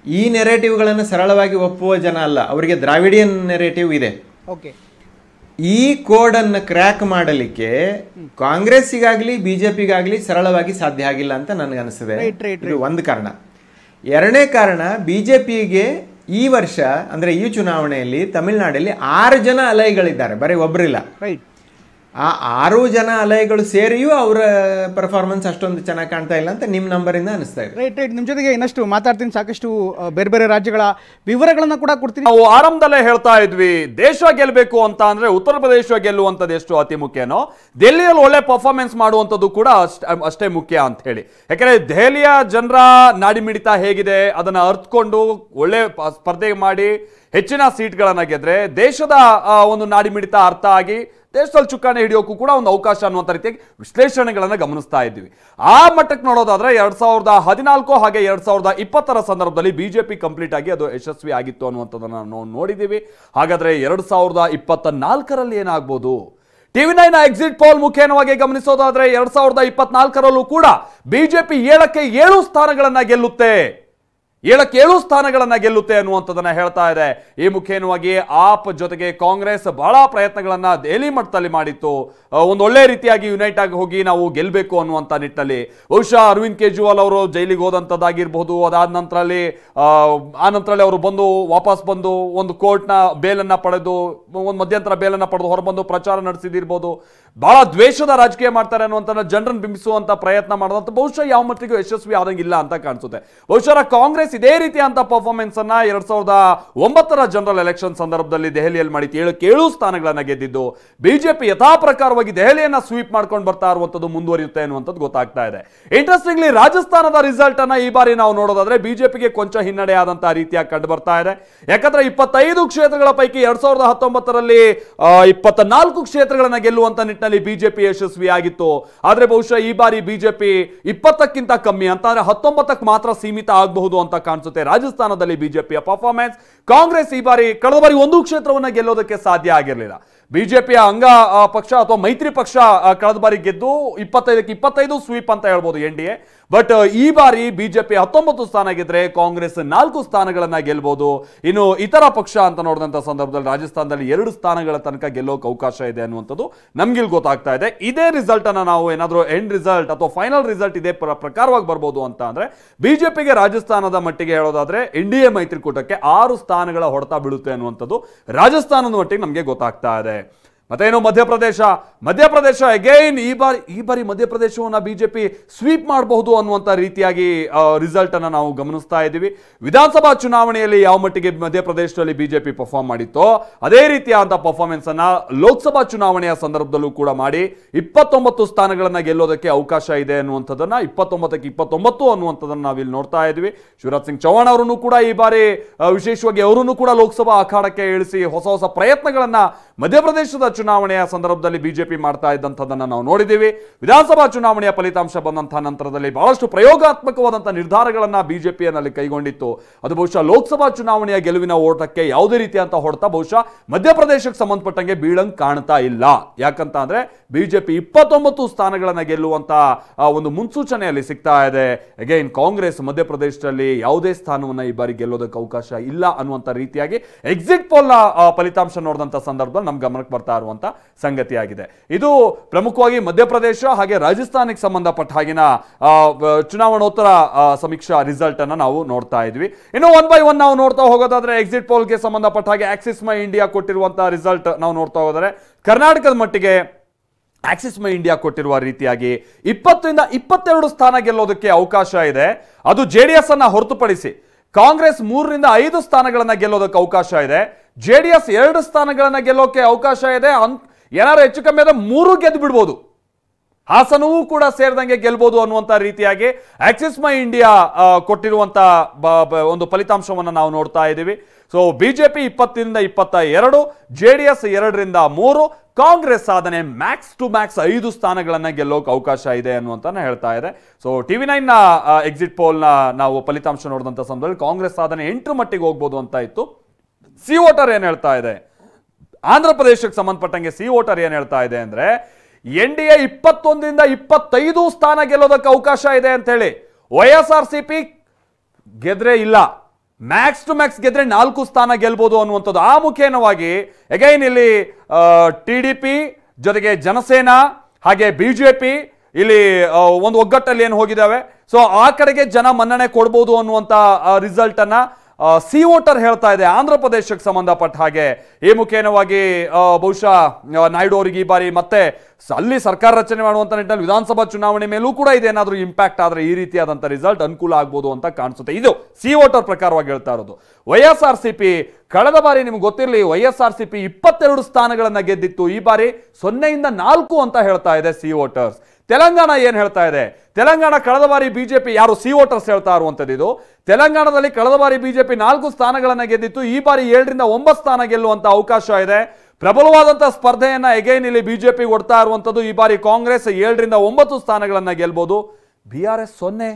ಈ ನೆರೆಟಿವ್ಗಳನ್ನು ಸರಳವಾಗಿ ಒಪ್ಪುವ ಜನ ಅಲ್ಲ. ಅವರಿಗೆ ದ್ರಾವಿಡಿಯನ್ ನೆರೆಟಿವ್ ಇದೆ. ಈ ಕೋಡನ್ನು ಕ್ರ್ಯಾಕ್ ಮಾಡಲಿಕ್ಕೆ ಕಾಂಗ್ರೆಸ್ಸಿಗಾಗ್ಲಿ BJPಗಾಗ್ಲಿ ಸರಳವಾಗಿ ಸಾಧ್ಯ ಆಗಿಲ್ಲ ಅಂತ ನನಗನ್ನಿಸ್ತದೆ. ಇದು ಒಂದು ಕಾರಣ. ಎರಡನೇ ಕಾರಣ, BJPಗೆ ಈ ವರ್ಷ ಅಂದ್ರೆ ಈ ಚುನಾವಣೆಯಲ್ಲಿ ತಮಿಳುನಾಡಲ್ಲಿ 6 ಜನ ಅಲೈಗಳಿದ್ದಾರೆ, ಬರೀ ಒಬ್ಬರಿಲ್ಲ. ಆ 6 ಜನ ಅಲೈಗಳು ಸೇರಿಯೂ ಅವರ ಪರ್ಫಾರ್ಮೆನ್ಸ್ ಅಷ್ಟೊಂದು ಚೆನ್ನಾಗಿ ಕಾಣ್ತಾ ಇಲ್ಲ ಅಂತ ನಿಮ್ಮ ನಂಬರಿಂದ ಅನಿಸ್ತಾ ಇದೆ. ರೈಟ್. ನಿಮ್ಮ ಜೊತೆಗೆ ಇನ್ನಷ್ಟು ಮಾತಾಡ್ತೀನಿ, ಸಾಕಷ್ಟು ಬೇರೆ ಬೇರೆ ರಾಜ್ಯಗಳ ವಿವರಗಳನ್ನ ಕೂಡ ಕೊಡ್ತೀನಿ. ನಾವು ಆರಂಭದಲ್ಲೇ ಹೇಳ್ತಾ ಇದ್ವಿ, ದೇಶ ಗೆಲ್ಲಬೇಕು ಅಂತ ಅಂದ್ರೆ ಉತ್ತರ ಪ್ರದೇಶ ಗೆಲ್ಲುವಂಥದ್ದು ಎಷ್ಟು ಅತಿ ಮುಖ್ಯನೋ, ದೆಹಲಿಯಲ್ಲಿ ಒಳ್ಳೆ ಪರ್ಫಾರ್ಮೆನ್ಸ್ ಮಾಡುವಂಥದ್ದು ಕೂಡ ಅಷ್ಟೇ ಮುಖ್ಯ ಅಂತ ಹೇಳಿ. ಯಾಕಂದ್ರೆ ದೆಹಲಿಯ ಜನರ ನಾಡಿಮಿಡಿತ ಹೇಗಿದೆ ಅದನ್ನ ಅರ್ಥಕೊಂಡು ಒಳ್ಳೆ ಸ್ಪರ್ಧೆ ಮಾಡಿ ಹೆಚ್ಚಿನ ಸೀಟ್ಗಳನ್ನ ಗೆದ್ರೆ ದೇಶದ ಒಂದು ನಾಡಿಮಿಡಿತ ಅರ್ಥ ಆಗಿ ದೇಶದಲ್ಲಿ ಚುಕ್ಕಾಣಿ ಹಿಡಿಯೋಕ್ಕೂ ಕೂಡ ಒಂದು ಅವಕಾಶ ಅನ್ನುವಂಥ ರೀತಿಯಾಗಿ ವಿಶ್ಲೇಷಣೆಗಳನ್ನು ಗಮನಿಸ್ತಾ ಇದ್ವಿ. ಆ ಮಟ್ಟಕ್ಕೆ ನೋಡೋದಾದ್ರೆ 2014 ಹಾಗೆ 2020 ಸಂದರ್ಭದಲ್ಲಿ BJP ಕಂಪ್ಲೀಟ್ ಆಗಿ ಅದು ಯಶಸ್ವಿ ಆಗಿತ್ತು ಅನ್ನುವಂಥದ್ದನ್ನು ನಾವು ನೋಡಿದ್ದೀವಿ. ಹಾಗಾದ್ರೆ 2024ರಲ್ಲಿ ಏನಾಗ್ಬೋದು? TV9 ಎಕ್ಸಿಟ್ ಪೋಲ್ ಮುಖೇನವಾಗಿ ಗಮನಿಸೋದಾದ್ರೆ 2024ರಲ್ಲೂ ಕೂಡ ಬಿಜೆಪಿ 7ಕ್ಕೆ 7 ಸ್ಥಾನಗಳನ್ನ ಗೆಲ್ಲುತ್ತೆ, 7ಕ್ಕೆ 7 ಸ್ಥಾನಗಳನ್ನ ಗೆಲ್ಲುತ್ತೆ ಅನ್ನುವಂಥದ್ದನ್ನ ಹೇಳ್ತಾ ಇದೆ. ಈ ಮುಖೇನವಾಗಿ ಆಪ್ ಜೊತೆಗೆ ಕಾಂಗ್ರೆಸ್ ಬಹಳ ಪ್ರಯತ್ನಗಳನ್ನ ದೆಹಲಿ ಮಟ್ಟದಲ್ಲಿ ಮಾಡಿತ್ತು. ಒಂದು ಒಳ್ಳೆ ರೀತಿಯಾಗಿ ಯುನೈಟ್ ಆಗಿ ಹೋಗಿ ನಾವು ಗೆಲ್ಲಬೇಕು ಅನ್ನುವಂಥ ನಿಟ್ಟಿನಲ್ಲಿ ಬಹುಶಃ ಅರವಿಂದ್ ಕೇಜ್ರಿವಾಲ್ ಅವರು ಜೈಲಿಗೆ ಹೋದಂಥದ್ದಾಗಿರ್ಬೋದು. ಅದಾದ ನಂತರದಲ್ಲಿ ಅವರು ವಾಪಸ್ ಬಂದು ಒಂದು ಕೋರ್ಟ್ನ ಬೇಲನ್ನ ಪಡೆದು, ಒಂದು ಮಧ್ಯಂತರ ಬೇಲನ್ನ ಪಡೆದು ಹೊರಬಂದು ಪ್ರಚಾರ ನಡೆಸಿದಿರ್ಬೋದು. ಬಹಳ ದ್ವೇಷದ ರಾಜಕೀಯ ಮಾಡ್ತಾರೆ ಅನ್ನುವಂಥ ಜನರನ್ನು ಬಿಂಬಿಸುವಂತ ಪ್ರಯತ್ನ ಮಾಡೋದಂತ ಬಹುಶಃ ಯಾವ ಮಟ್ಟಿಗೂ ಯಶಸ್ವಿ ಆದಂಗಿಲ್ಲ ಅಂತ ಕಾಣಿಸುತ್ತೆ. ಬಹುಶಃ ಕಾಂಗ್ರೆಸ್ ಇದೇ ರೀತಿಯಂತ ಪರ್ಫಾರ್ಮೆನ್ಸ್ ಅನ್ನ 2009ರ ಜನರಲ್ ಎಲೆಕ್ಷನ್ ಸಂದರ್ಭದಲ್ಲಿ ದೆಹಲಿಯಲ್ಲಿ ಮಾಡಿತ್ತು, 7ಕ್ಕೆ 7 ಸ್ಥಾನಗಳನ್ನ ಗೆದ್ದಿದ್ದು. ಬಿಜೆಪಿ ಯಥಾ ಪ್ರಕಾರವಾಗಿ ದೆಹಲಿಯನ್ನ ಸ್ವೀಪ್ ಮಾಡ್ಕೊಂಡು ಬರ್ತಾ ಇರುವಂತದ್ದು ಮುಂದುವರಿಯುತ್ತೆ ಅನ್ನುವಂಥದ್ದು ಗೊತ್ತಾಗ್ತಾ ಇದೆ. ಇಂಟ್ರೆಸ್ಟಿಂಗ್ಲಿ ರಾಜಸ್ಥಾನದ ರಿಸಲ್ಟ್ ಅನ್ನ ಈ ಬಾರಿ ನಾವು ನೋಡೋದಾದ್ರೆ ಬಿಜೆಪಿಗೆ ಕೊಂಚ ಹಿನ್ನಡೆ ಆದಂತಹ ರೀತಿಯಾಗಿ ಕಂಡು ಬರ್ತಾ ಇದೆ. ಯಾಕಂದ್ರೆ 25 ಕ್ಷೇತ್ರಗಳ ಪೈಕಿ 2019ರಲ್ಲಿ 24 ಕ್ಷೇತ್ರಗಳನ್ನ ಗೆಲ್ಲುವಂತ ನಿಟ್ಟಿನಲ್ಲಿ ಬಿಜೆಪಿ ಯಶಸ್ವಿ ಆಗಿತ್ತು. ಆದ್ರೆ ಬಹುಶಃ ಈ ಬಾರಿ ಬಿಜೆಪಿ 20ಕ್ಕಿಂತ ಕಮ್ಮಿ ಅಂತಂದ್ರೆ 19ಕ್ಕೆ ಮಾತ್ರ ಸೀಮಿತ ಆಗಬಹುದು ಅಂತ ಕಾಣಿಸುತ್ತೆ ರಾಜಸ್ಥಾನದಲ್ಲಿ ಬಿಜೆಪಿಯ ಪರ್ಫಾರ್ಮೆನ್ಸ್. ಕಾಂಗ್ರೆಸ್ ಈ ಬಾರಿ ಕಳೆದ ಬಾರಿ ಒಂದು ಕ್ಷೇತ್ರವನ್ನ ಗೆಲ್ಲೋದಕ್ಕೆ ಸಾಧ್ಯ ಆಗಿರಲಿಲ್ಲ. ಬಿಜೆಪಿಯ ಅಂಗ ಪಕ್ಷ ಅಥವಾ ಮೈತ್ರಿ ಪಕ್ಷ ಕಳೆದ ಬಾರಿ ಗೆದ್ದು 25ಕ್ಕೆ 25 ಸ್ವೀಪ್ ಅಂತ ಹೇಳ್ಬೋದು NDA. ಬಟ್ ಈ ಬಾರಿ ಬಿಜೆಪಿ 19 ಸ್ಥಾನ ಗೆದ್ರೆ ಕಾಂಗ್ರೆಸ್ 4 ಸ್ಥಾನಗಳನ್ನ ಗೆಲ್ಬಹುದು. ಇನ್ನು ಇತರ ಪಕ್ಷ ಅಂತ ನೋಡಿದಂತ ಸಂದರ್ಭದಲ್ಲಿ ರಾಜಸ್ಥಾನದಲ್ಲಿ 2 ಸ್ಥಾನಗಳ ತನಕ ಗೆಲ್ಲೋಕೆ ಅವಕಾಶ ಇದೆ ಅನ್ನುವಂಥದ್ದು ನಮ್ಗಿಲ್ಲಿ ಗೊತ್ತಾಗ್ತಾ ಇದೆ. ಇದೇ ರಿಸಲ್ಟ್ ಅನ್ನ ನಾವು ಏನಾದರೂ ಎಂಡ್ ರಿಸಲ್ಟ್ ಅಥವಾ ಫೈನಲ್ ರಿಸಲ್ಟ್ ಇದೇ ಪ್ರಕಾರವಾಗಿ ಬರ್ಬೋದು ಅಂತ ಅಂದ್ರೆ ಬಿಜೆಪಿಗೆ ರಾಜಸ್ಥಾನದ ಮಟ್ಟಿಗೆ ಹೇಳೋದಾದ್ರೆ NDA ಮೈತ್ರಿಕೂಟಕ್ಕೆ 6 ಸ್ಥಾನಗಳ ಹೊಡೆತ ಬೀಳುತ್ತೆ ಅನ್ನುವಂಥದ್ದು ರಾಜಸ್ಥಾನದ ಮಟ್ಟಿಗೆ ನಮಗೆ ಗೊತ್ತಾಗ್ತಾ ಇದೆ. ಮತ್ತೇನು ಮಧ್ಯಪ್ರದೇಶ ಅಗೈನ್ ಈ ಬಾರಿ ಮಧ್ಯಪ್ರದೇಶವನ್ನ ಬಿಜೆಪಿ ಸ್ವೀಪ್ ಮಾಡಬಹುದು ಅನ್ನುವಂಥ ರೀತಿಯಾಗಿ ರಿಸಲ್ಟ್ ಅನ್ನ ನಾವು ಗಮನಿಸ್ತಾ ಇದ್ದೀವಿ. ವಿಧಾನಸಭಾ ಚುನಾವಣೆಯಲ್ಲಿ ಯಾವ ಮಟ್ಟಿಗೆ ಮಧ್ಯಪ್ರದೇಶದಲ್ಲಿ ಬಿಜೆಪಿ ಪರ್ಫಾರ್ಮ್ ಮಾಡಿತ್ತೋ ಅದೇ ರೀತಿಯಾದಂಥ ಪರ್ಫಾರ್ಮೆನ್ಸ್ ಅನ್ನ ಲೋಕಸಭಾ ಚುನಾವಣೆಯ ಸಂದರ್ಭದಲ್ಲೂ ಕೂಡ ಮಾಡಿ 29 ಸ್ಥಾನಗಳನ್ನ ಗೆಲ್ಲೋದಕ್ಕೆ ಅವಕಾಶ ಇದೆ ಅನ್ನುವಂಥದ್ದನ್ನ 29ಕ್ಕೆ 29 ಅನ್ನುವಂಥದ್ದನ್ನ ನಾವಿಲ್ಲಿ ನೋಡ್ತಾ ಇದ್ವಿ. ಶಿವರಾಜ್ ಸಿಂಗ್ ಚೌಹಾಣ್ ಅವರನ್ನು ಕೂಡ ಈ ಬಾರಿ ವಿಶೇಷವಾಗಿ ಅವರನ್ನು ಕೂಡ ಲೋಕಸಭಾ ಅಖಾಡಕ್ಕೆ ಇಳಿಸಿ ಹೊಸ ಪ್ರಯತ್ನಗಳನ್ನ ಮಧ್ಯಪ್ರದೇಶದ ಚುನಾವಣೆಯ ಸಂದರ್ಭದಲ್ಲಿ ಬಿಜೆಪಿ ಮಾಡ್ತಾ ಇದ್ದಂಥದ್ದನ್ನ ನಾವು ನೋಡಿದ್ದೀವಿ. ವಿಧಾನಸಭಾ ಚುನಾವಣೆಯ ಫಲಿತಾಂಶ ಬಂದಂತಹ ನಂತರದಲ್ಲಿ ಬಹಳಷ್ಟು ಪ್ರಯೋಗಾತ್ಮಕವಾದಂತಹ ನಿರ್ಧಾರಗಳನ್ನ ಬಿಜೆಪಿಯಲ್ಲಿ ಕೈಗೊಂಡಿತ್ತು. ಅದು ಬಹುಶಃ ಲೋಕಸಭಾ ಚುನಾವಣೆಯ ಗೆಲುವಿನ ಓಟಕ್ಕೆ ಯಾವುದೇ ರೀತಿಯಂತಹ ಹೊಡೆತ ಬಹುಶಃ ಮಧ್ಯಪ್ರದೇಶಕ್ಕೆ ಸಂಬಂಧಪಟ್ಟಂಗೆ ಬೀಳಂಗ್ ಕಾಣ್ತಾ ಇಲ್ಲ. ಯಾಕಂತ ಅಂದ್ರೆ ಬಿಜೆಪಿ 29 ಸ್ಥಾನಗಳನ್ನ ಗೆಲ್ಲುವಂತ ಒಂದು ಮುನ್ಸೂಚನೆಯಲ್ಲಿ ಸಿಗ್ತಾ ಇದೆ. ಅಗೈನ್ ಕಾಂಗ್ರೆಸ್ ಮಧ್ಯಪ್ರದೇಶದಲ್ಲಿ ಯಾವುದೇ ಸ್ಥಾನವನ್ನ ಈ ಬಾರಿ ಗೆಲ್ಲೋದಕ್ಕೆ ಅವಕಾಶ ಇಲ್ಲ ಅನ್ನುವಂತ ರೀತಿಯಾಗಿ ಎಕ್ಸಿಟ್ ಪೋಲ್ ನ ಫಲಿತಾಂಶ ನೋಡಿದಂತ ಸಂದರ್ಭದಲ್ಲಿ ನಮ್ ಗಮನಕ್ಕೆ ಬರ್ತಾ ಇರುವಂತ ಸಂಗತಿಯಾಗಿದೆ. ಇದು ಪ್ರಮುಖವಾಗಿ ಮಧ್ಯಪ್ರದೇಶ ಹಾಗೆ ರಾಜಸ್ಥಾನಕ್ಕೆ ಸಂಬಂಧಪಟ್ಟ ಹಾಗಿನ ಚುನಾವಣೋತ್ತರ ಸಮೀಕ್ಷಾ ರಿಸಲ್ಟ್ ಅನ್ನ ನಾವು ನೋಡ್ತಾ ಇದ್ವಿ. ಇನ್ನು 1 by 1 ನಾವು ನೋಡ್ತಾ ಹೋಗೋದಾದ್ರೆ ಎಕ್ಸಿಟ್ ಪೋಲ್ಗೆ ಸಂಬಂಧಪಟ್ಟ ಹಾಗೆ ಆಕ್ಸಿಸ್ ಮೈ ಇಂಡಿಯಾ ಕೊಟ್ಟಿರುವಂತಹ ರಿಸಲ್ಟ್ ನಾವು ನೋಡ್ತಾ ಹೋದರೆ ಕರ್ನಾಟಕದ ಮಟ್ಟಿಗೆ ಆಕ್ಸಿಸ್ ಮೈ ಇಂಡಿಯಾ ಕೊಟ್ಟಿರುವ ರೀತಿಯಾಗಿ 20ರಿಂದ 22 ಸ್ಥಾನ ಗೆಲ್ಲೋದಕ್ಕೆ ಅವಕಾಶ ಇದೆ. ಅದು JDS ಅನ್ನ ಹೊರತುಪಡಿಸಿ ಕಾಂಗ್ರೆಸ್ 3ರಿಂದ 5 ಸ್ಥಾನಗಳನ್ನ ಗೆಲ್ಲೋದಕ್ಕೆ ಅವಕಾಶ ಇದೆ. JDS 2 ಸ್ಥಾನಗಳನ್ನ ಗೆಲ್ಲೋಕೆ ಅವಕಾಶ ಇದೆ. ಏನಾದ್ರು ಹೆಚ್ಚು ಕಮ್ಮಿ ಆದ್ರೆ 3 ಗೆದ್ದು ಬಿಡ್ಬೋದು, ಹಾಸನವೂ ಕೂಡ ಸೇರಿದಂಗೆ ಗೆಲ್ಬಹುದು ಅನ್ನುವಂತ ರೀತಿಯಾಗಿ ಆಕ್ಸಿಸ್ ಮೈ ಇಂಡಿಯಾ ಕೊಟ್ಟಿರುವಂತ ಒಂದು ಫಲಿತಾಂಶವನ್ನು ನಾವು ನೋಡ್ತಾ ಇದ್ದೀವಿ. ಸೊ ಬಿಜೆಪಿ 20ರಿಂದ 22, JDS 2ರಿಂದ 3, ಕಾಂಗ್ರೆಸ್ ಸಾಧನೆ ಮ್ಯಾಕ್ಸ್ ಟು ಮ್ಯಾಕ್ಸ್ 5 ಸ್ಥಾನಗಳನ್ನ ಗೆಲ್ಲೋಕೆ ಅವಕಾಶ ಇದೆ ಅನ್ನುವಂತ ಹೇಳ್ತಾ ಇದೆ. ಸೊ TV9 ನ ಎಕ್ಸಿಟ್ ಪೋಲ್ ನ ನಾವು ಫಲಿತಾಂಶ ನೋಡಿದಂತ ಸಂದರ್ಭದಲ್ಲಿ ಕಾಂಗ್ರೆಸ್ ಸಾಧನೆ 8 ಮಟ್ಟಿಗೆ ಹೋಗ್ಬೋದು ಅಂತ ಇತ್ತು. ಸಿ ವೋಟರ್ ಏನ್ ಹೇಳ್ತಾ ಇದೆ, ಆಂಧ್ರ ಪ್ರದೇಶಕ್ಕೆ ಸಂಬಂಧಪಟ್ಟಂಗೆ ಸಿ ವೋಟರ್ ಏನ್ ಹೇಳ್ತಾ ಇದೆ ಅಂದ್ರೆ NDA 21ರಿಂದ 25 ಸ್ಥಾನ ಗೆಲ್ಲೋದಕ್ಕೆ ಅವಕಾಶ ಇದೆ ಅಂತ ಹೇಳಿ. YSRCP ಗೆದ್ರೆ ಇಲ್ಲ, ಮ್ಯಾಕ್ಸ್ ಟು ಮ್ಯಾಕ್ಸ್ ಗೆದ್ರೆ 4 ಸ್ಥಾನ ಗೆಲ್ಬಹುದು ಅನ್ನುವಂಥದ್ದು. ಆ ಮುಖೇನವಾಗಿ ಅಗೈನ್ ಇಲ್ಲಿ TDP ಜೊತೆಗೆ ಜನಸೇನಾ ಹಾಗೆ ಬಿಜೆಪಿ ಇಲ್ಲಿ ಒಂದು ಒಗ್ಗಟ್ಟಲ್ಲಿ ಏನು ಹೋಗಿದ್ದಾವೆ. ಸೊ ಆ ಕಡೆಗೆ ಜನ ಮನ್ನಣೆ ಕೊಡ್ಬೋದು ಅನ್ನುವಂಥ ರಿಸಲ್ಟ್ ಅನ್ನ ಸಿ ವೋಟರ್ ಹೇಳ್ತಾ ಇದೆ ಆಂಧ್ರ ಪ್ರದೇಶಕ್ಕೆ ಸಂಬಂಧಪಟ್ಟ ಹಾಗೆ. ಈ ಮುಖೇನವಾಗಿ ಬಹುಶಃ ನಾಯ್ಡು ಅವರಿಗೆ ಈ ಬಾರಿ ಮತ್ತೆ ಅಲ್ಲಿ ಸರ್ಕಾರ ರಚನೆ ಮಾಡುವಂತ ನಿಟ್ಟಿನಲ್ಲಿ ವಿಧಾನಸಭಾ ಚುನಾವಣೆ ಮೇಲೂ ಕೂಡ ಇದೇನಾದ್ರೂ ಇಂಪ್ಯಾಕ್ಟ್ ಆದ್ರೆ ಈ ರೀತಿಯಾದಂಥ ರಿಸಲ್ಟ್ ಅನುಕೂಲ ಆಗ್ಬೋದು ಅಂತ ಕಾಣಿಸುತ್ತೆ. ಇದು ಸಿ ವೋಟರ್ ಪ್ರಕಾರವಾಗಿ ಹೇಳ್ತಾ ಇರೋದು. YSRCP ಕಳೆದ ಬಾರಿ ನಿಮ್ಗೆ ಗೊತ್ತಿರಲಿ, YSRCP 22 ಸ್ಥಾನಗಳನ್ನ ಗೆದ್ದಿತ್ತು. ಈ ಬಾರಿ 0ಯಿಂದ 4 ಅಂತ ಹೇಳ್ತಾ ಇದೆ ಸಿ ವೋಟರ್ಸ್. ತೆಲಂಗಾಣ ಏನ್ ಹೇಳ್ತಾ ಇದೆ, ತೆಲಂಗಾಣ ಕಳೆದ ಬಾರಿ ಬಿಜೆಪಿ ಯಾರು ಸಿ ವೋಟರ್ಸ್ ಹೇಳ್ತಾ ಇರುವಂತದ್ದು ಇದು. ತೆಲಂಗಾಣದಲ್ಲಿ ಕಳೆದ ಬಾರಿ ಬಿಜೆಪಿ 4 ಸ್ಥಾನಗಳನ್ನ ಗೆದ್ದಿತ್ತು. ಈ ಬಾರಿ 7ರಿಂದ 9 ಸ್ಥಾನ ಗೆಲ್ಲುವಂತ ಅವಕಾಶ ಇದೆ. ಪ್ರಬಲವಾದಂತಹ ಸ್ಪರ್ಧೆಯನ್ನ ಎಗೈನ್ ಇಲ್ಲಿ ಬಿಜೆಪಿ ಕೊಡ್ತಾ ಇರುವಂತದ್ದು. ಈ ಬಾರಿ ಕಾಂಗ್ರೆಸ್ 7ರಿಂದ 9 ಸ್ಥಾನಗಳನ್ನ ಗೆಲ್ಬಹುದು. BRS 0,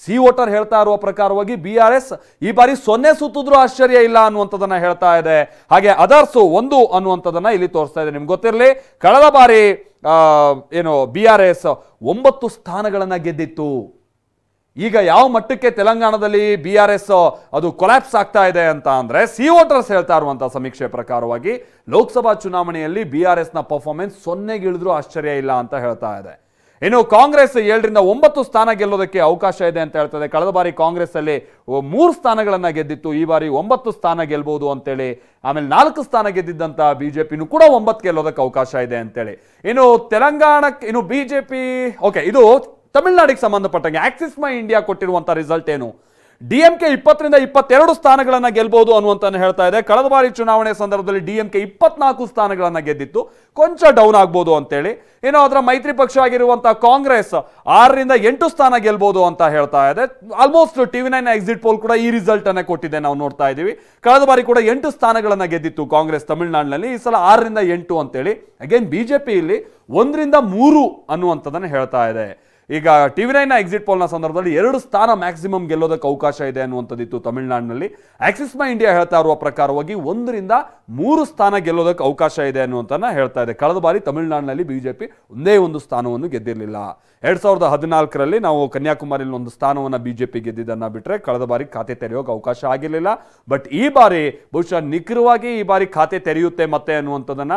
ಸಿ ವೋಟರ್ ಹೇಳ್ತಾ ಇರುವ ಪ್ರಕಾರವಾಗಿ BRS ಈ ಬಾರಿ 0 ಸುತ್ತಿದ್ರೂ ಆಶ್ಚರ್ಯ ಇಲ್ಲ ಅನ್ನುವಂಥದ್ದನ್ನ ಹೇಳ್ತಾ ಇದೆ. ಹಾಗೆ ಅದರ್ಸ್ 1 ಅನ್ನುವಂಥದ್ದನ್ನ ಇಲ್ಲಿ ತೋರಿಸ್ತಾ ಇದೆ. ನಿಮ್ಗೆ ಗೊತ್ತಿರಲಿ, ಕಳೆದ ಬಾರಿ BRS 9 ಸ್ಥಾನಗಳನ್ನ ಗೆದ್ದಿತ್ತು. ಈಗ ಯಾವ ಮಟ್ಟಕ್ಕೆ ತೆಲಂಗಾಣದಲ್ಲಿ BRS ಅದು ಕೊಲ್ಯಾಪ್ಸ್ ಆಗ್ತಾ ಇದೆ ಅಂತ ಅಂದ್ರೆ, ಸಿ ವೋಟರ್ಸ್ ಹೇಳ್ತಾ ಇರುವಂತಹ ಸಮೀಕ್ಷೆ ಪ್ರಕಾರವಾಗಿ ಲೋಕಸಭಾ ಚುನಾವಣೆಯಲ್ಲಿ BRS ನ ಪರ್ಫಾರ್ಮೆನ್ಸ್ 0ಗೆ ಇಳಿದ್ರೂ ಆಶ್ಚರ್ಯ ಇಲ್ಲ ಅಂತ ಹೇಳ್ತಾ ಇದೆ. ಇನ್ನು ಕಾಂಗ್ರೆಸ್ 7ರಿಂದ 9 ಸ್ಥಾನ ಗೆಲ್ಲೋದಕ್ಕೆ ಅವಕಾಶ ಇದೆ ಅಂತ ಹೇಳ್ತದೆ. ಕಳೆದ ಬಾರಿ ಕಾಂಗ್ರೆಸ್ ಅಲ್ಲಿ 3 ಸ್ಥಾನಗಳನ್ನ ಗೆದ್ದಿತ್ತು, ಈ ಬಾರಿ 9 ಸ್ಥಾನ ಗೆಲ್ಬಹುದು ಅಂತೇಳಿ. ಆಮೇಲೆ 4 ಸ್ಥಾನ ಗೆದ್ದಿದ್ದಂತ ಬಿಜೆಪಿನೂ ಕೂಡ 9 ಗೆಲ್ಲೋದಕ್ಕೆ ಅವಕಾಶ ಇದೆ ಅಂತೇಳಿ. ಇನ್ನು ತೆಲಂಗಾಣಕ್ಕೆ ಬಿಜೆಪಿ ಓಕೆ, ಇದು ತಮಿಳುನಾಡಿಗೆ ಸಂಬಂಧಪಟ್ಟಂಗೆ ಆಕ್ಸಿಸ್ ಮೈ ಇಂಡಿಯಾ ಕೊಟ್ಟಿರುವಂತ ರಿಸಲ್ಟ್ ಏನು, DMK 20ರಿಂದ 22 ಸ್ಥಾನಗಳನ್ನ ಗೆಲ್ಬಹುದು ಅನ್ನುವಂತ ಹೇಳ್ತಾ ಇದೆ. ಕಳೆದ ಬಾರಿ ಚುನಾವಣೆ ಸಂದರ್ಭದಲ್ಲಿ DMK 24 ಸ್ಥಾನಗಳನ್ನ ಗೆದ್ದಿತ್ತು, ಕೊಂಚ ಡೌನ್ ಆಗ್ಬೋದು ಅಂತೇಳಿ. ಏನೋ ಅದರ ಮೈತ್ರಿ ಪಕ್ಷ ಆಗಿರುವಂತಹ ಕಾಂಗ್ರೆಸ್ 6ರಿಂದ 8 ಸ್ಥಾನ ಗೆಲ್ಬಹುದು ಅಂತ ಹೇಳ್ತಾ ಇದೆ. ಆಲ್ಮೋಸ್ಟ್ TV9 ಎಕ್ಸಿಟ್ ಪೋಲ್ ಕೂಡ ಈ ರಿಸಲ್ಟ್ ಅನ್ನ ಕೊಟ್ಟಿದೆ, ನಾವು ನೋಡ್ತಾ ಇದೀವಿ. ಕಳೆದ ಬಾರಿ ಕೂಡ 8 ಸ್ಥಾನಗಳನ್ನ ಗೆದ್ದಿತ್ತು ಕಾಂಗ್ರೆಸ್ ತಮಿಳುನಾಡಿನಲ್ಲಿ, ಈ ಸಲ 6ರಿಂದ 8 ಅಂತೇಳಿ. ಅಗೇನ್ ಬಿಜೆಪಿ ಇಲ್ಲಿ 1ರಿಂದ 3 ಅನ್ನುವಂಥದ್ದನ್ನ ಹೇಳ್ತಾ ಇದೆ. ಈಗ TV9 ಎಕ್ಸಿಟ್ ಪೋಲ್ನ ಸಂದರ್ಭದಲ್ಲಿ 2 ಸ್ಥಾನ ಮ್ಯಾಕ್ಸಿಮಮ್ ಗೆಲ್ಲೋದಕ್ಕೆ ಅವಕಾಶ ಇದೆ ಅನ್ನುವಂಥದ್ದಿತ್ತು ತಮಿಳುನಾಡಿನಲ್ಲಿ. ಆಕ್ಸಿಸ್ ಮೈ ಇಂಡಿಯಾ ಹೇಳ್ತಾ ಇರುವ ಪ್ರಕಾರವಾಗಿ 1ರಿಂದ 3 ಸ್ಥಾನ ಗೆಲ್ಲೋದಕ್ಕೆ ಅವಕಾಶ ಇದೆ ಅನ್ನುವಂಥನ್ನ ಹೇಳ್ತಾ ಇದೆ. ಕಳೆದ ಬಾರಿ ತಮಿಳುನಾಡಿನಲ್ಲಿ ಬಿಜೆಪಿ ಒಂದೇ ಒಂದು ಸ್ಥಾನವನ್ನು ಗೆದ್ದಿರಲಿಲ್ಲ. 2014ರಲ್ಲಿ ನಾವು ಕನ್ಯಾಕುಮಾರಿಯಲ್ಲಿ 1 ಸ್ಥಾನವನ್ನು ಬಿಜೆಪಿ ಗೆದ್ದಿದ್ದನ್ನ ಬಿಟ್ಟರೆ ಕಳೆದ ಬಾರಿ ಖಾತೆ ತೆರೆಯೋಕೆ ಅವಕಾಶ ಆಗಿರಲಿಲ್ಲ. ಬಟ್ ಈ ಬಾರಿ ಬಹುಶಃ ನಿಖರವಾಗಿ ಈ ಬಾರಿ ಖಾತೆ ತೆರೆಯುತ್ತೆ ಮತ್ತೆ ಅನ್ನುವಂಥದ್ದನ್ನ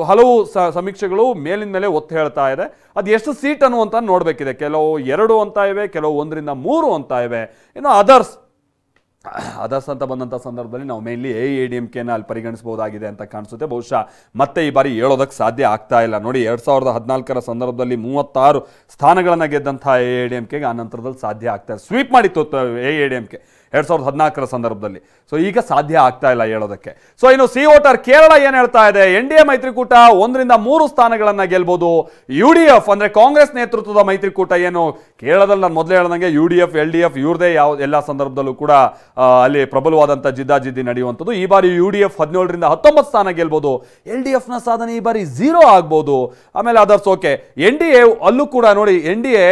ಹಲವು ಸಮೀಕ್ಷೆಗಳು ಮೇಲಿನ ಮೇಲೆ ಒತ್ತು ಹೇಳ್ತಾ ಇದೆ. ಅದು ಎಷ್ಟು ಸೀಟ್ ಅನ್ನುವಂತ ನೋಡ್ಬೇಕಿದೆ. ಕೆಲವು 2 ಅಂತ ಇವೆ, ಕೆಲವು 1ರಿಂದ 3 ಅಂತ ಇವೆ. ಇನ್ನು ಅದರ್ಸ್ ಅಂತ ಬಂದಂಥ ಸಂದರ್ಭದಲ್ಲಿ ನಾವು ಮೇನ್ಲಿ AIADMKನ ಅಲ್ಲಿ ಪರಿಗಣಿಸಬಹುದಾಗಿದೆ ಅಂತ ಕಾಣಿಸುತ್ತೆ. ಬಹುಶಃ ಮತ್ತೆ ಈ ಬಾರಿ ಹೇಳೋದಕ್ಕೆ ಸಾಧ್ಯ ಆಗ್ತಾ ಇಲ್ಲ. ನೋಡಿ, 2014ರ ಸಂದರ್ಭದಲ್ಲಿ 36 ಸ್ಥಾನಗಳನ್ನು ಗೆದ್ದಂತಹ AIADMKಗೆ ಆ ನಂತರದಲ್ಲಿ ಸಾಧ್ಯ ಆಗ್ತಾ ಇದೆ. ಸ್ವೀಪ್ ಮಾಡಿತ್ತು AIADMK 2014ರ ಸಂದರ್ಭದಲ್ಲಿ. ಸೊ ಈಗ ಸಾಧ್ಯ ಆಗ್ತಾ ಇಲ್ಲ ಹೇಳೋದಕ್ಕೆ. ಸೊ ಇನ್ನು ಸಿ ವೋಟರ್ ಕೇರಳ ಏನ್ ಹೇಳ್ತಾ ಇದೆ, NDA ಮೈತ್ರಿಕೂಟ 1ರಿಂದ 3 ಸ್ಥಾನಗಳನ್ನ ಗೆಲ್ಬಹುದು. UDF ಅಂದ್ರೆ ಕಾಂಗ್ರೆಸ್ ನೇತೃತ್ವದ ಮೈತ್ರಿಕೂಟ ಏನು ಕೇರಳದಲ್ಲಿ ನಾನು ಮೊದಲೇ ಹೇಳ್ದಂಗೆ UDF LDF ಇವ್ರದೇ ಎಲ್ಲ ಸಂದರ್ಭದಲ್ಲೂ ಕೂಡ ಅಲ್ಲಿ ಪ್ರಬಲವಾದಂಥ ಜಿದ್ದಾಜಿದ್ದಿ ನಡೆಯುವಂಥದ್ದು. ಈ ಬಾರಿ UDF 17ರಿಂದ 19 ಸ್ಥಾನ ಗೆಲ್ಬಹುದು. LDF ನ ಸಾಧನೆ ಈ ಬಾರಿ 0 ಆಗ್ಬೋದು. ಆಮೇಲೆ ಅದರ್ಸ್ ಓಕೆ, NDA ಅಲ್ಲೂ ಕೂಡ ನೋಡಿ, NDA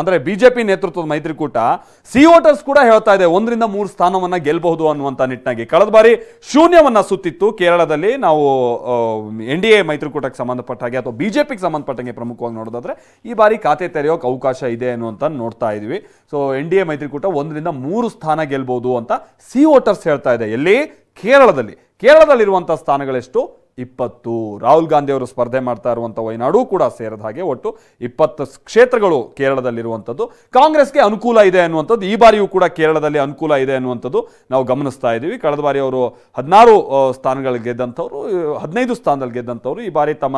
ಅಂದ್ರೆ ಬಿಜೆಪಿ ನೇತೃತ್ವದ ಮೈತ್ರಿಕೂಟ ಸಿ ವೋಟರ್ಸ್ ಕೂಡ ಹೇಳ್ತಾ ಇದೆ 1ರಿಂದ 3 ಸ್ಥಾನವನ್ನ ಗೆಲ್ಬಹುದು ಅನ್ನುವಂಥ ನಿಟ್ಟಿನಾಗಿ. ಕಳೆದ ಬಾರಿ ಶೂನ್ಯವನ್ನ ಸುತ್ತಿತ್ತು ಕೇರಳದಲ್ಲಿ. ನಾವು NDA ಮೈತ್ರಿಕೂಟಕ್ಕೆ ಸಂಬಂಧಪಟ್ಟ ಹಾಗೆ ಅಥವಾ ಬಿಜೆಪಿಗೆ ಸಂಬಂಧಪಟ್ಟಂಗೆ ಪ್ರಮುಖವಾಗಿ ನೋಡೋದಾದ್ರೆ ಈ ಬಾರಿ ಖಾತೆ ತೆರೆಯೋಕೆ ಅವಕಾಶ ಇದೆ ಅನ್ನುವಂತ ನೋಡ್ತಾ ಇದೀವಿ. ಸೊ NDA ಮೈತ್ರಿಕೂಟ 1ರಿಂದ 3 ಸ್ಥಾನ ಗೆಲ್ಬಹುದು ಅಂತ ಸಿ ವೋಟರ್ಸ್ ಹೇಳ್ತಾ ಇದೆ. ಎಲ್ಲಿ? ಕೇರಳದಲ್ಲಿರುವಂತಹ ಸ್ಥಾನಗಳೆಷ್ಟು? 20. ರಾಹುಲ್ ಗಾಂಧಿ ಅವರು ಸ್ಪರ್ಧೆ ಮಾಡ್ತಾ ಇರುವಂಥ ವಯನಾಡು ಕೂಡ ಸೇರಿದ ಹಾಗೆ ಒಟ್ಟು 20 ಕ್ಷೇತ್ರಗಳು ಕೇರಳದಲ್ಲಿರುವಂಥದ್ದು. ಕಾಂಗ್ರೆಸ್ಗೆ ಅನುಕೂಲ ಇದೆ ಅನ್ನುವಂಥದ್ದು ಈ ಬಾರಿಯೂ ಕೂಡ ಕೇರಳದಲ್ಲಿ ಅನುಕೂಲ ಇದೆ ಅನ್ನುವಂಥದ್ದು ನಾವು ಗಮನಿಸ್ತಾ ಇದ್ದೀವಿ. ಕಳೆದ ಬಾರಿ ಅವರು 16 ಸ್ಥಾನಗಳು ಗೆದ್ದಂಥವ್ರು, 15 ಸ್ಥಾನದಲ್ಲಿ ಗೆದ್ದಂಥವ್ರು ಈ ಬಾರಿ ತಮ್ಮ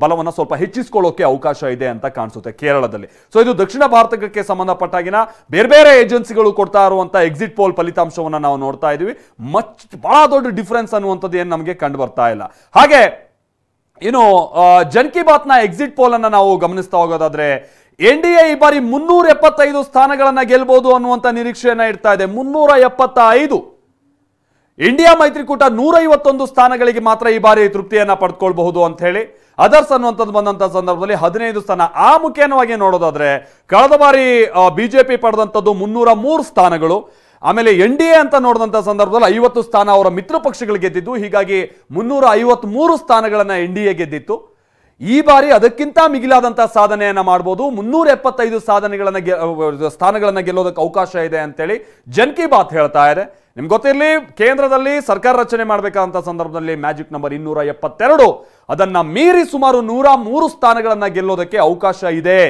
ಬಲವನ್ನು ಸ್ವಲ್ಪ ಹೆಚ್ಚಿಸಿಕೊಳ್ಳೋಕೆ ಅವಕಾಶ ಇದೆ ಅಂತ ಕಾಣಿಸುತ್ತೆ ಕೇರಳದಲ್ಲಿ. ಸೊ ಇದು ದಕ್ಷಿಣ ಭಾರತಕ್ಕೆ ಸಂಬಂಧಪಟ್ಟಾಗಿನ ಬೇರೆ ಬೇರೆ ಏಜೆನ್ಸಿಗಳು ಕೊಡ್ತಾ ಇರುವಂಥ ಎಕ್ಸಿಟ್ ಪೋಲ್ ಫಲಿತಾಂಶವನ್ನು ನಾವು ನೋಡ್ತಾ ಇದ್ದೀವಿ. ಬಹಳ ದೊಡ್ಡ ಡಿಫರೆನ್ಸ್ ಅನ್ನುವಂಥದ್ದು ಏನು ನಮಗೆ ಕಂಡು ಬರ್ತಾ ಇಲ್ಲ. ಹಾಗೆ ಇನ್ನು ಜನ್ ಕಿ ಬಾತ್ ನ ಎಕ್ಸಿಟ್ ಪೋಲ್ ಅನ್ನ ನಾವು ಗಮನಿಸ್ತಾ ಹೋಗೋದಾದ್ರೆ NDA ಈ ಬಾರಿ 375 ಸ್ಥಾನಗಳನ್ನ ಗೆಲ್ಬಹುದು ಅನ್ನುವಂತ ನಿರೀಕ್ಷೆಯನ್ನ ಇಡ್ತಾ ಇದೆ. 375. ಇಂಡಿಯಾ ಮೈತ್ರಿಕೂಟ 151 ಸ್ಥಾನಗಳಿಗೆ ಮಾತ್ರ ಈ ಬಾರಿ ತೃಪ್ತಿಯನ್ನ ಪಡೆದುಕೊಳ್ಳಬಹುದು ಅಂತ ಹೇಳಿ. ಅದರ್ಸ್ ಅನ್ನುವಂಥದ್ದು ಬಂದಂತ ಸಂದರ್ಭದಲ್ಲಿ 15 ಸ್ಥಾನ. ಆ ಮುಖೇನವಾಗಿ ನೋಡೋದಾದ್ರೆ ಕಳೆದ ಬಾರಿ ಬಿಜೆಪಿ ಪಡೆದಂಥದ್ದು 303 ಸ್ಥಾನಗಳು. ಆಮೇಲೆ NDA ಅಂತ ನೋಡಿದಂಥ ಸಂದರ್ಭದಲ್ಲಿ 50 ಸ್ಥಾನ ಅವರ ಮಿತ್ರ ಪಕ್ಷಗಳು ಗೆದ್ದಿದ್ದು. ಹೀಗಾಗಿ 353 ಸ್ಥಾನಗಳನ್ನ NDA ಗೆದ್ದಿತ್ತು. ಈ ಬಾರಿ ಅದಕ್ಕಿಂತ ಮಿಗಿಲಾದಂತಹ ಸಾಧನೆಯನ್ನ ಮಾಡಬಹುದು. 375 ಸ್ಥಾನಗಳನ್ನ ಗೆಲ್ಲೋದಕ್ಕೆ ಅವಕಾಶ ಇದೆ ಅಂತೇಳಿ ಜನ್ ಕಿ ಬಾತ್ ಹೇಳ್ತಾ ಇದೆ. ನಿಮ್ಗೆ ಗೊತ್ತಿರಲಿ, ಕೇಂದ್ರದಲ್ಲಿ ಸರ್ಕಾರ ರಚನೆ ಮಾಡಬೇಕಾದಂತ ಸಂದರ್ಭದಲ್ಲಿ ಮ್ಯಾಜಿಕ್ ನಂಬರ್ 272 ಅದನ್ನ ಮೀರಿ ಸುಮಾರು 103 ಸ್ಥಾನಗಳನ್ನ ಗೆಲ್ಲೋದಕ್ಕೆ ಅವಕಾಶ ಇದೆ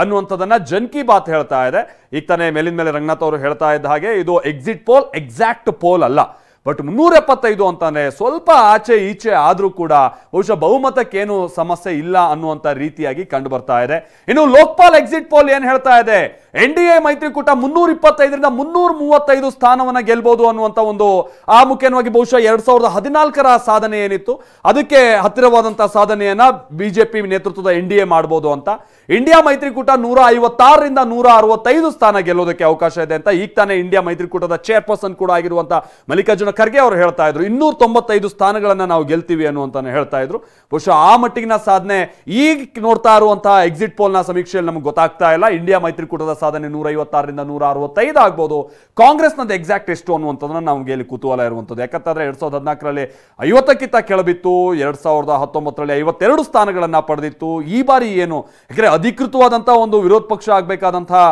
ಅನ್ನುವಂಥದ್ದನ್ನ ಜನ್ ಕಿ ಬಾತ್ ಹೇಳ್ತಾ ಇದೆ. ಈಗ ತಾನೇ ಮೇಲಿನ ಮೇಲೆ ರಂಗನಾಥ್ ಅವರು ಹೇಳ್ತಾ ಇದ್ದ ಹಾಗೆ ಇದು ಎಕ್ಸಿಟ್ ಪೋಲ್, ಎಕ್ಸಾಕ್ಟ್ ಪೋಲ್ ಅಲ್ಲ. ಬಟ್ 375 ಅಂತಾನೆ ಸ್ವಲ್ಪ ಆಚೆ ಈಚೆ ಆದ್ರೂ ಕೂಡ ಬಹುಶಃ ಬಹುಮತಕ್ಕೇನು ಸಮಸ್ಯೆ ಇಲ್ಲ ಅನ್ನುವಂಥ ರೀತಿಯಾಗಿ ಕಂಡು ಬರ್ತಾ ಇದೆ. ಇನ್ನು ಲೋಕ್ಪಾಲ್ ಎಕ್ಸಿಟ್ ಪೋಲ್ ಏನ್ ಹೇಳ್ತಾ ಇದೆ, NDA ಮೈತ್ರಿಕೂಟ 325ರಿಂದ 335 ಸ್ಥಾನವನ್ನ ಗೆಲ್ಬಹುದು ಅನ್ನುವಂತ ಒಂದು ಆ ಮುಖ್ಯವಾಗಿ ಬಹುಶಃ 2014ರ ಸಾಧನೆ ಏನಿತ್ತು ಅದಕ್ಕೆ ಹತ್ತಿರವಾದಂತಹ ಸಾಧನೆಯನ್ನ ಬಿಜೆಪಿ ನೇತೃತ್ವದ NDA ಮಾಡಬಹುದು ಅಂತ. ಇಂಡಿಯಾ ಮೈತ್ರಿಕೂಟ 156ರಿಂದ 165 ಸ್ಥಾನ ಗೆಲ್ಲೋದಕ್ಕೆ ಅವಕಾಶ ಇದೆ ಅಂತ ಈಗ ತಾನೇ ಇಂಡಿಯಾ ಮೈತ್ರಿಕೂಟದ ಚೇರ್ಪರ್ಸನ್ ಕೂಡ ಆಗಿರುವಂತಹ ಮಲ್ಲಿಕಾರ್ಜುನ ಖರ್ಗೆ ಅವರು ಹೇಳ್ತಾ ಇದ್ರು. 295 ಸ್ಥಾನಗಳನ್ನ ನಾವು ಗೆಲ್ತೀವಿ ಅನ್ನುವಂತಾನೆ ಹೇಳ್ತಾ ಇದ್ರು. ಬಹುಶಃ ಆ ಮಟ್ಟಿಗಿನ ಸಾಧನೆ ಈಗ ನೋಡ್ತಾ ಇರುವಂತಹ ಎಕ್ಸಿಟ್ ಪೋಲ್ ನ ಸಮೀಕ್ಷೆಯಲ್ಲಿ ನಮಗೆ ಗೊತ್ತಾಗ್ತಾ ಇಲ್ಲ. ಇಂಡಿಯಾ ಮೈತ್ರಿಕೂಟದ ಸಾಧನೆ 156ರಿಂದ 165 ಆಗ್ಬೋದು. ಕಾಂಗ್ರೆಸ್ನದ್ದು ಎಕ್ಸಾಕ್ಟ್ ಎಷ್ಟು ಅನ್ನುವಂಥದ್ದನ್ನ ನಮಗೆ ಇಲ್ಲಿ ಕುತೂಹಲ ಇರುವಂಥದ್ದು. ಯಾಕಂತಂದ್ರೆ 2014ರಲ್ಲಿ 50ಕ್ಕಿಂತ ಕೆಳಬಿತ್ತು, 2019ರಲ್ಲಿ 52 ಸ್ಥಾನಗಳನ್ನ ಪಡೆದಿತ್ತು. ಈ ಬಾರಿ ಏನು ಯಾಕಂದ್ರೆ ಅಧಿಕೃತವಾದಂತಹ ಒಂದು ವಿರೋಧ ಪಕ್ಷ ಆಗಬೇಕಾದಂತಹ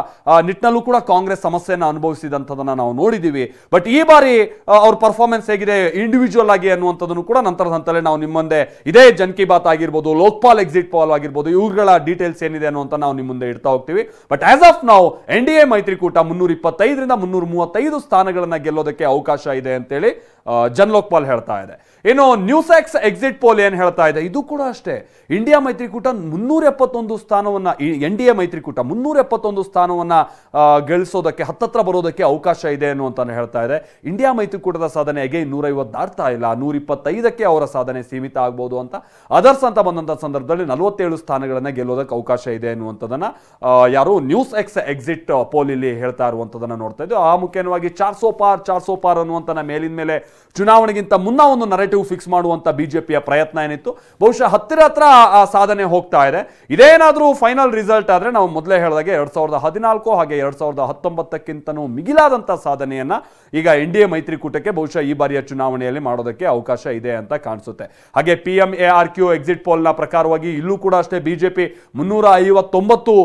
ನಿಟ್ಟಿನಲ್ಲೂ ಕೂಡ ಕಾಂಗ್ರೆಸ್ ಸಮಸ್ಯೆಯನ್ನು ಅನುಭವಿಸಿದಂಥದನ್ನ ನಾವು ನೋಡಿದ್ದೀವಿ. ಬಟ್ ಈ ಬಾರಿ ಅವ್ರ ಪರ್ಫಾರ್ಮೆನ್ಸ್ ಹೇಗಿದೆ ಇಂಡಿವಿಜುವಲ್ ಆಗಿ ಅನ್ನುವಂಥದ್ದನ್ನು ಕೂಡ ನಂತರದ ಹಂತದಲ್ಲಿ ನಾವು ನಿಮ್ಮ ಮುಂದೆ ಇದೇ ಜನ್ ಕಿ ಬಾತ್ ಆಗಿರ್ಬೋದು, ಲೋಕ್ಪಾಲ್ ಎಕ್ಸಿಟ್ ಪಾಲ್ ಆಗಿರ್ಬೋದು, ಇವುಗಳ ಡೀಟೇಲ್ಸ್ ಏನಿದೆ ಅನ್ನುವಂತ ನಾವು ನಿಮ್ಮ ಮುಂದೆ ಇಡ್ತಾ ಹೋಗ್ತೀವಿ. ಬಟ್ ಆಸ್ ಆಫ್ ನಾವು NDA ಮೈತ್ರಿಕೂಟ 325ರಿಂದ 335 ಸ್ಥಾನಗಳನ್ನ ಗೆಲ್ಲೋದಕ್ಕೆ ಅವಕಾಶ ಇದೆ ಅಂತೇಳಿ ಜನ್ ಲೋಕ್ಪಾಲ್ ಹೇಳ್ತಾ ಇದೆ. ಏನು ನ್ಯೂಸ್ ಎಕ್ಸ್ ಎಕ್ಸಿಟ್ ಪೋಲ್ ಏನ್ ಹೇಳ್ತಾ ಇದೆ ಇದು ಕೂಡ ಅಷ್ಟೇ. ಇಂಡಿಯಾ ಮೈತ್ರಿಕೂಟ 371 ಸ್ಥಾನವನ್ನ NDA ಮೈತ್ರಿಕೂಟ 371 ಸ್ಥಾನವನ್ನ ಗಳಿಸೋದಕ್ಕೆ ಹತ್ತತ್ರ ಬರೋದಕ್ಕೆ ಅವಕಾಶ ಇದೆ ಅನ್ನುವಂತಾನೆ ಹೇಳ್ತಾ ಇದೆ. ಇಂಡಿಯಾ ಮೈತ್ರಿಕೂಟದ ಸಾಧನೆ ಅಗೈನ್ 150 ದಾಟ್ತಾ ಇಲ್ಲ, 125ಕ್ಕೆ ಅವರ ಸಾಧನೆ ಸೀಮಿತ ಆಗ್ಬೋದು ಅಂತ. ಅದರ್ಸ್ ಅಂತ ಬಂದಂತ ಸಂದರ್ಭದಲ್ಲಿ 47 ಸ್ಥಾನಗಳನ್ನ ಗೆಲ್ಲೋದಕ್ಕೆ ಅವಕಾಶ ಇದೆ ಅನ್ನುವಂಥದ್ದನ್ನ ಯಾರು ನ್ಯೂಸ್ ಎಕ್ಸ್ ಎಕ್ಸಿಟ್ ಪೋಲ್ ಇಲ್ಲಿ ಹೇಳ್ತಾ ಇರುವಂತದನ್ನ ನೋಡ್ತಾ ಇದ್ದು. ಆ ಮುಖ್ಯವಾಗಿ 400 ಪಾರ್ ಅನ್ನುವಂತ ಮೇಲಿನ ಮೇಲೆ ಚುನಾವಣೆಗಿಂತ ಮುನ್ನ ಒಂದು ನರೇಟಿವ್ ಫಿಕ್ಸ್ ಮಾಡುವಂತ ಬಿಜೆಪಿಯ ಪ್ರಯತ್ನ ಏನಿತ್ತು ಬಹುಶಃ ಹತ್ತಿರ ಆ ಸಾಧನೆ ಹೋಗ್ತಾ ಇದೆ. ಇದೇನಾದ್ರೂ ಫೈನಲ್ ರಿಸಲ್ಟ್ ಆದ್ರೆ ನಾವು ಮೊದಲೇ ಹೇಳಿದಾಗೆ 2014 ಹಾಗೆ 2019ಕ್ಕಿಂತನೂ ಮಿಗಿಲಾದಂತ ಸಾಧನೆಯನ್ನ ಈಗ NDA ಮೈತ್ರಿಕೂಟಕ್ಕೆ ಬಹುಶಃ ಈ ಬಾರಿಯ ಚುನಾವಣೆಯಲ್ಲಿ ಮಾಡೋದಕ್ಕೆ ಅವಕಾಶ ಇದೆ ಅಂತ ಕಾಣಿಸುತ್ತೆ. ಹಾಗೆ PMARQ ಎಕ್ಸಿಟ್ ಪೋಲ್ ನ ಪ್ರಕಾರವಾಗಿ ಇಲ್ಲೂ ಕೂಡ ಅಷ್ಟೇ ಬಿಜೆಪಿ 359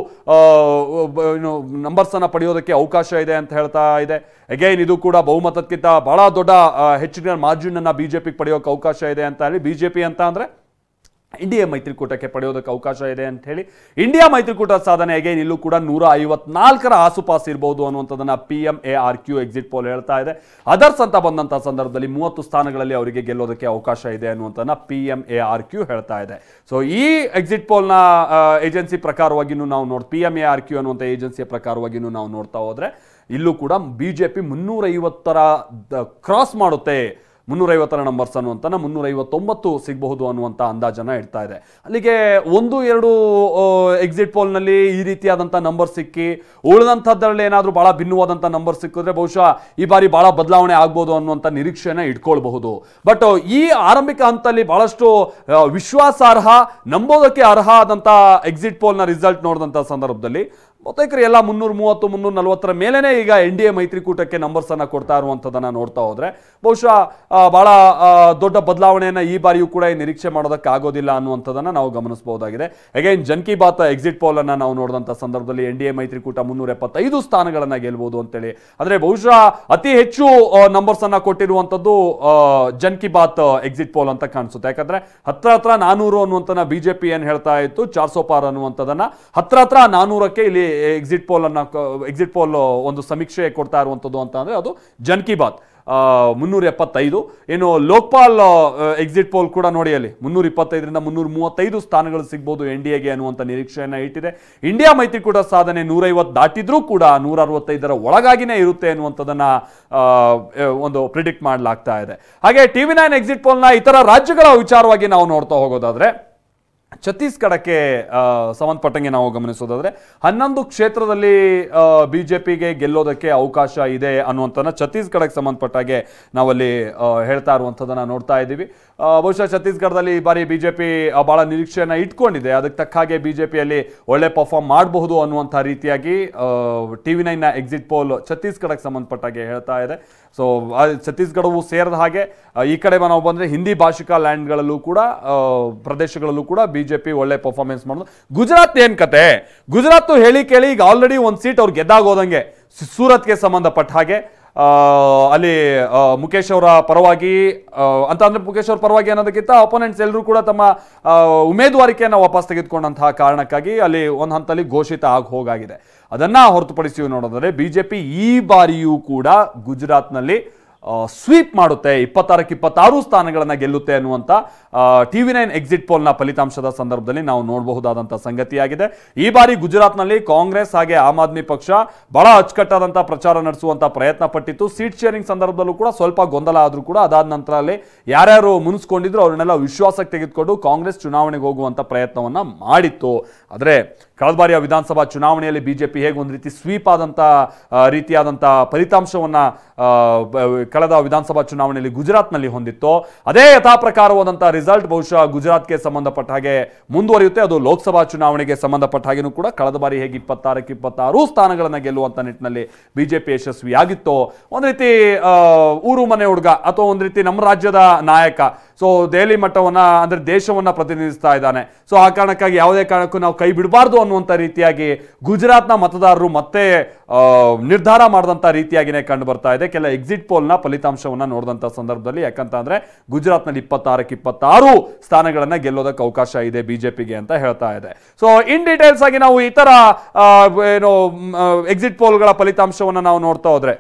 ನಂಬರ್ಸ್ ಅನ್ನ ಪಡೆಯೋದಕ್ಕೆ ಅವಕಾಶ ಇದೆ ಅಂತ ಹೇಳ್ತಾ ಇದೆ. ಅಗೈನ್ ಇದು ಕೂಡ ಬಹುಮತಕ್ಕಿಂತ ಬಹಳ ದೊಡ್ಡ ಹೆಚ್ಚಿನ ಮಾರ್ಜಿನ್ ಅನ್ನ ಬಿಜೆಪಿ ಪಡೆಯೋಕೆ ಅವಕಾಶ ಇದೆ ಅಂತ ಹೇಳಿ ಬಿಜೆಪಿ ಅಂತ ಅಂದ್ರೆ NDA ಮೈತ್ರಿಕೂಟಕ್ಕೆ ಪಡೆಯೋದಕ್ಕೆ ಅವಕಾಶ ಇದೆ ಅಂತ ಹೇಳಿ ಇಂಡಿಯಾ ಮೈತ್ರಿಕೂಟ ಸಾಧನೆ ಅಗೈನ್ ಇಲ್ಲೂ ಕೂಡ 154ರ ಆಸುಪಾಸು ಇರಬಹುದು ಅನ್ನುವಂಥದ್ದನ್ನ PMARQ ಎಕ್ಸಿಟ್ ಪೋಲ್ ಹೇಳ್ತಾ ಇದೆ. ಅದರ್ಸ್ ಅಂತ ಬಂದಂತಹ ಸಂದರ್ಭದಲ್ಲಿ 30 ಸ್ಥಾನಗಳಲ್ಲಿ ಅವರಿಗೆ ಗೆಲ್ಲೋದಕ್ಕೆ ಅವಕಾಶ ಇದೆ ಅನ್ನುವಂಥದ್ದನ್ನ PMARQ ಹೇಳ್ತಾ ಇದೆ. ಸೊ ಈ ಎಕ್ಸಿಟ್ ಪೋಲ್ನ ಏಜೆನ್ಸಿ ಪ್ರಕಾರವಾಗಿನೂ ನಾವು PMARQ ಅನ್ನುವಂಥ ಏಜೆನ್ಸಿಯ ಪ್ರಕಾರವಾಗಿನೂ ನಾವು ನೋಡ್ತಾ ಹೋದ್ರೆ ಇಲ್ಲೂ ಕೂಡ ಬಿಜೆಪಿ 350ರ ಕ್ರಾಸ್ ಮಾಡುತ್ತೆ, 350ರ ನಂಬರ್ಸ್ ಅನ್ನುವಂತ 359 ಸಿಗಬಹುದು ಅನ್ನುವಂತ ಅಂದಾಜನ್ನ ಇಡ್ತಾ ಇದೆ. ಅಲ್ಲಿಗೆ 1-2 ಎಕ್ಸಿಟ್ ಪೋಲ್ ನಲ್ಲಿ ಈ ರೀತಿಯಾದಂತಹ ನಂಬರ್ ಸಿಕ್ಕಿ ಉಳಿದಂತದ್ರಲ್ಲಿ ಏನಾದ್ರೂ ಬಹಳ ಭಿನ್ನವಾದಂತಹ ನಂಬರ್ ಸಿಕ್ಕಿದ್ರೆ ಬಹುಶಃ ಈ ಬಾರಿ ಬಹಳ ಬದಲಾವಣೆ ಆಗ್ಬೋದು ಅನ್ನುವಂತ ನಿರೀಕ್ಷೆನ ಇಟ್ಕೊಳ್ಬಹುದು. ಬಟ್ ಈ ಆರಂಭಿಕ ಹಂತದಲ್ಲಿ ಬಹಳಷ್ಟು ವಿಶ್ವಾಸಾರ್ಹ, ನಂಬೋದಕ್ಕೆ ಅರ್ಹ ಆದಂತ ಎಕ್ಸಿಟ್ ಪೋಲ್ ನ ರಿಸಲ್ಟ್ ನೋಡಿದಂತ ಸಂದರ್ಭದಲ್ಲಿ ಬಹುತೇಕರು ಎಲ್ಲ 330, 340ರ ಮೇಲೇನೆ ಈಗ NDA ಮೈತ್ರಿಕೂಟಕ್ಕೆ ನಂಬರ್ಸ್ ಅನ್ನ ಕೊಡ್ತಾ ಇರುವಂತದನ್ನ ನೋಡ್ತಾ ಹೋದ್ರೆ ಬಹುಶಃ ಬಹಳ ದೊಡ್ಡ ಬದಲಾವಣೆಯನ್ನ ಈ ಬಾರಿಯೂ ಕೂಡ ನಿರೀಕ್ಷೆ ಮಾಡೋದಕ್ಕೆ ಆಗೋದಿಲ್ಲ ಅನ್ನುವಂಥದ್ದನ್ನ ನಾವು ಗಮನಿಸಬಹುದಾಗಿದೆ. ಅಗೈನ್ ಜನ್ ಕಿ ಬಾತ್ ಎಕ್ಸಿಟ್ ಪೋಲ್ ಅನ್ನ ನಾವು ನೋಡಿದಂತ ಸಂದರ್ಭದಲ್ಲಿ NDA ಮೈತ್ರಿಕೂಟ 375 ಸ್ಥಾನಗಳನ್ನ ಗೆಲ್ಬಹುದು ಅಂತೇಳಿ, ಅಂದ್ರೆ ಬಹುಶಃ ಅತಿ ಹೆಚ್ಚು ನಂಬರ್ಸ್ ಅನ್ನ ಕೊಟ್ಟಿರುವಂತದ್ದು ಜನ್ ಕಿ ಬಾತ್ ಎಕ್ಸಿಟ್ ಪೋಲ್ ಅಂತ ಕಾಣಿಸುತ್ತೆ. ಯಾಕಂದ್ರೆ ಹತ್ರ 400 ಅನ್ನುವಂತ ಬಿಜೆಪಿ ಏನ್ ಹೇಳ್ತಾ ಇತ್ತು 400 ಪಾರ್ ಅನ್ನುವಂಥದ್ದನ್ನ ಹತ್ರ 400ಕ್ಕೆ ಇಲ್ಲಿ ಎಕ್ಸಿಟ್ ಪೋಲ್ ಒಂದು ಸಮೀಕ್ಷೆ ಕೊಡ್ತಾ ಇರುವಂತದ್ದು ಅಂತ ಅಂದ್ರೆ ಅದು ಜನ್ ಕಿ ಬಾತ್ 375. ಏನು ಲೋಕ್ಪಾಲ್ ಎಕ್ಸಿಟ್ ಪೋಲ್ ಕೂಡ ನೋಡಿ ಅಲ್ಲಿ 325ರಿಂದ 335 ಸ್ಥಾನಗಳು ಸಿಗಬಹುದು NDAಗೆ ಅನ್ನುವಂತ ನಿರೀಕ್ಷೆಯನ್ನ ಇಟ್ಟಿದೆ. ಇಂಡಿಯಾ ಮೈತ್ರಿಕೂಟ ಸಾಧನೆ 150 ದಾಟಿದ್ರೂ ಕೂಡ 165ರ ಒಳಗಾಗಿನೇ ಇರುತ್ತೆ ಅನ್ನುವಂಥದ್ದನ್ನ ಒಂದು ಪ್ರಿಡಿಕ್ಟ್ ಮಾಡಲಾಗ್ತಾ ಇದೆ. ಹಾಗೆ TV9 ಎಕ್ಸಿಟ್ ಪೋಲ್ನ ಇತರ ರಾಜ್ಯಗಳ ವಿಚಾರವಾಗಿ ನಾವು ನೋಡ್ತಾ ಹೋಗೋದಾದ್ರೆ ಛತ್ತೀಸ್ಗಢಕ್ಕೆ ಸಂಬಂಧಪಟ್ಟಂಗೆ ನಾವು ಗಮನಿಸೋದಾದ್ರೆ 11 ಕ್ಷೇತ್ರದಲ್ಲಿ ಬಿಜೆಪಿಗೆ ಗೆಲ್ಲೋದಕ್ಕೆ ಅವಕಾಶ ಇದೆ ಅನ್ನುವಂಥದ್ದನ್ನ ಛತ್ತೀಸ್ಗಢಕ್ಕೆ ಸಂಬಂಧಪಟ್ಟಾಗೆ ನಾವಲ್ಲಿ ಹೇಳ್ತಾ ಇರುವಂಥದ್ದನ್ನ ನೋಡ್ತಾ ಇದ್ದೀವಿ. ಬಹುಶಃ ಛತ್ತೀಸ್ಗಢದಲ್ಲಿ ಈ ಬಾರಿ ಬಿಜೆಪಿ ಬಹಳ ನಿರೀಕ್ಷೆಯನ್ನ ಇಟ್ಕೊಂಡಿದೆ. ಅದಕ್ಕೆ ತಕ್ಕ ಹಾಗೆ ಬಿಜೆಪಿಯಲ್ಲಿ ಒಳ್ಳೆ ಪರ್ಫಾರ್ಮ್ ಮಾಡಬಹುದು ಅನ್ನುವಂಥ ರೀತಿಯಾಗಿ TV9ನ ಎಕ್ಸಿಟ್ ಪೋಲ್ ಛತ್ತೀಸ್ಗಢಕ್ಕೆ ಸಂಬಂಧಪಟ್ಟಾಗೆ ಹೇಳ್ತಾ ಇದೆ. ಸೊ ಛತ್ತೀಸ್ಗಢವು ಸೇರಿದ ಹಾಗೆ ಈ ಕಡೆ ನಾವು ಬಂದ್ರೆ ಹಿಂದಿ ಭಾಷಿಕ ಲ್ಯಾಂಡ್ಗಳಲ್ಲೂ ಕೂಡ ಪ್ರದೇಶಗಳಲ್ಲೂ ಕೂಡ ಬಿಜೆಪಿ ಒಳ್ಳೆ ಪರ್ಫಾರ್ಮೆನ್ಸ್ ಮಾಡೋದು. ಗುಜರಾತ್ ಏನ್ ಕತೆ, ಗುಜರಾತ್ ಹೇಳಿ ಕೇಳಿ ಈಗ ಆಲ್ರೆಡಿ ಒಂದು ಸೀಟ್ ಅವ್ರು ಗೆದ್ದಾಗೋದಂಗೆ ಸೂರತ್ಗೆ ಸಂಬಂಧಪಟ್ಟ ಹಾಗೆ ಅಲ್ಲಿ ಮುಖೇಶ್ ಅವರ ಪರವಾಗಿ ಅಂತ ಅಂದ್ರೆ ಮುಖೇಶ್ ಅವರ ಪರವಾಗಿ ಅನ್ನೋದಕ್ಕಿಂತ ಅಪೋನೆಂಟ್ಸ್ ಎಲ್ಲರೂ ಕೂಡ ತಮ್ಮ ಉಮೇದುವಾರಿಕೆಯನ್ನು ವಾಪಸ್ ತೆಗೆದುಕೊಂಡಂತಹ ಕಾರಣಕ್ಕಾಗಿ ಅಲ್ಲಿ ಒಂದು ಹಂತದಲ್ಲಿ ಘೋಷಿತ ಹೋಗಾಗಿದೆ. ಅದನ್ನ ಹೊರತುಪಡಿಸಿ ನೋಡೋದಾದ್ರೆ ಬಿಜೆಪಿ ಈ ಬಾರಿಯೂ ಕೂಡ ಗುಜರಾತ್ನಲ್ಲಿ ಸ್ವೀಪ್ ಮಾಡುತ್ತೆ, 26ಕ್ಕೆ 26 ಸ್ಥಾನಗಳನ್ನು ಗೆಲ್ಲುತ್ತೆ ಅನ್ನುವಂಥ TV9 ಎಕ್ಸಿಟ್ ಪೋಲ್ನ ಫಲಿತಾಂಶದ ಸಂದರ್ಭದಲ್ಲಿ ನಾವು ನೋಡಬಹುದಾದಂಥ ಸಂಗತಿಯಾಗಿದೆ. ಈ ಬಾರಿ ಗುಜರಾತ್ನಲ್ಲಿ ಕಾಂಗ್ರೆಸ್ ಹಾಗೆ ಆಮ್ ಆದ್ಮಿ ಪಕ್ಷ ಬಹಳ ಅಚ್ಚುಕಟ್ಟಾದಂಥ ಪ್ರಚಾರ ನಡೆಸುವಂಥ ಪ್ರಯತ್ನ ಪಟ್ಟಿತ್ತು. ಸೀಟ್ ಶೇರಿಂಗ್ ಸಂದರ್ಭದಲ್ಲೂ ಕೂಡ ಸ್ವಲ್ಪ ಗೊಂದಲ ಆದರೂ ಕೂಡ ಅದಾದ ನಂತರ ಅಲ್ಲಿ ಯಾರ್ಯಾರು ಮುನಿಸ್ಕೊಂಡಿದ್ರು ಅವ್ರನ್ನೆಲ್ಲ ವಿಶ್ವಾಸಕ್ಕೆ ತೆಗೆದುಕೊಂಡು ಕಾಂಗ್ರೆಸ್ ಚುನಾವಣೆಗೆ ಹೋಗುವಂಥ ಪ್ರಯತ್ನವನ್ನ ಮಾಡಿತ್ತು. ಆದರೆ ಕಳೆದ ಬಾರಿಯ ವಿಧಾನಸಭಾ ಚುನಾವಣೆಯಲ್ಲಿ ಬಿಜೆಪಿ ಹೇಗೆ ಒಂದು ರೀತಿ ಸ್ವೀಪ್ ಆದಂಥ ರೀತಿಯಾದಂಥ ಫಲಿತಾಂಶವನ್ನ ಕಳೆದ ವಿಧಾನಸಭಾ ಚುನಾವಣೆಯಲ್ಲಿ ಗುಜರಾತ್ನಲ್ಲಿ ಹೊಂದಿತ್ತು, ಅದೇ ಯಥಾ ಪ್ರಕಾರವಾದಂಥ ರಿಸಲ್ಟ್ ಬಹುಶಃ ಗುಜರಾತ್ಗೆ ಸಂಬಂಧಪಟ್ಟ ಹಾಗೆ ಮುಂದುವರಿಯುತ್ತೆ. ಅದು ಲೋಕಸಭಾ ಚುನಾವಣೆಗೆ ಸಂಬಂಧಪಟ್ಟ ಹಾಗೆನೂ ಕೂಡ ಕಳೆದ ಬಾರಿ ಹೇಗೆ 26ಕ್ಕೆ 26 ಸ್ಥಾನಗಳನ್ನು ಗೆಲ್ಲುವಂಥ ನಿಟ್ಟಿನಲ್ಲಿ ಬಿಜೆಪಿ ಯಶಸ್ವಿಯಾಗಿತ್ತು. ಒಂದು ರೀತಿ ಊರು ಮನೆ ಹುಡುಗ ಅಥವಾ ಒಂದು ರೀತಿ ನಮ್ಮ ರಾಜ್ಯದ ನಾಯಕ, ಸೊ ದೆಹಲಿ ಮಟ್ಟವನ್ನ ಅಂದ್ರೆ ದೇಶವನ್ನ ಪ್ರತಿನಿಧಿಸ್ತಾ ಇದ್ದಾನೆ, ಸೊ ಆ ಕಾರಣಕ್ಕಾಗಿ ಯಾವುದೇ ಕಾರಣಕ್ಕೂ ನಾವು ಕೈ ಬಿಡಬಾರ್ದು ಅನ್ನುವಂಥ ರೀತಿಯಾಗಿ ಗುಜರಾತ್ನ ಮತದಾರರು ಮತ್ತೆ ನಿರ್ಧಾರ ಮಾಡಿದಂಥ ರೀತಿಯಾಗಿನೇ ಕಂಡು ಬರ್ತಾ ಇದೆ ಕೆಲ ಎಕ್ಸಿಟ್ ಪೋಲ್ನ ಫಲಿತಾಂಶವನ್ನ ನೋಡಿದಂಥ ಸಂದರ್ಭದಲ್ಲಿ. ಯಾಕಂತ ಅಂದ್ರೆ ಗುಜರಾತ್ನಲ್ಲಿ 26ಕ್ಕೆ 26 ಸ್ಥಾನಗಳನ್ನ ಗೆಲ್ಲೋದಕ್ಕೆ ಅವಕಾಶ ಇದೆ ಬಿಜೆಪಿಗೆ ಅಂತ ಹೇಳ್ತಾ ಇದೆ. ಸೊ ಇನ್ ಡೀಟೇಲ್ಸ್ ಆಗಿ ನಾವು ಈ ತರ ಎಕ್ಸಿಟ್ ಪೋಲ್ಗಳ ಫಲಿತಾಂಶವನ್ನ ನಾವು ನೋಡ್ತಾ ಹೋದ್ರೆ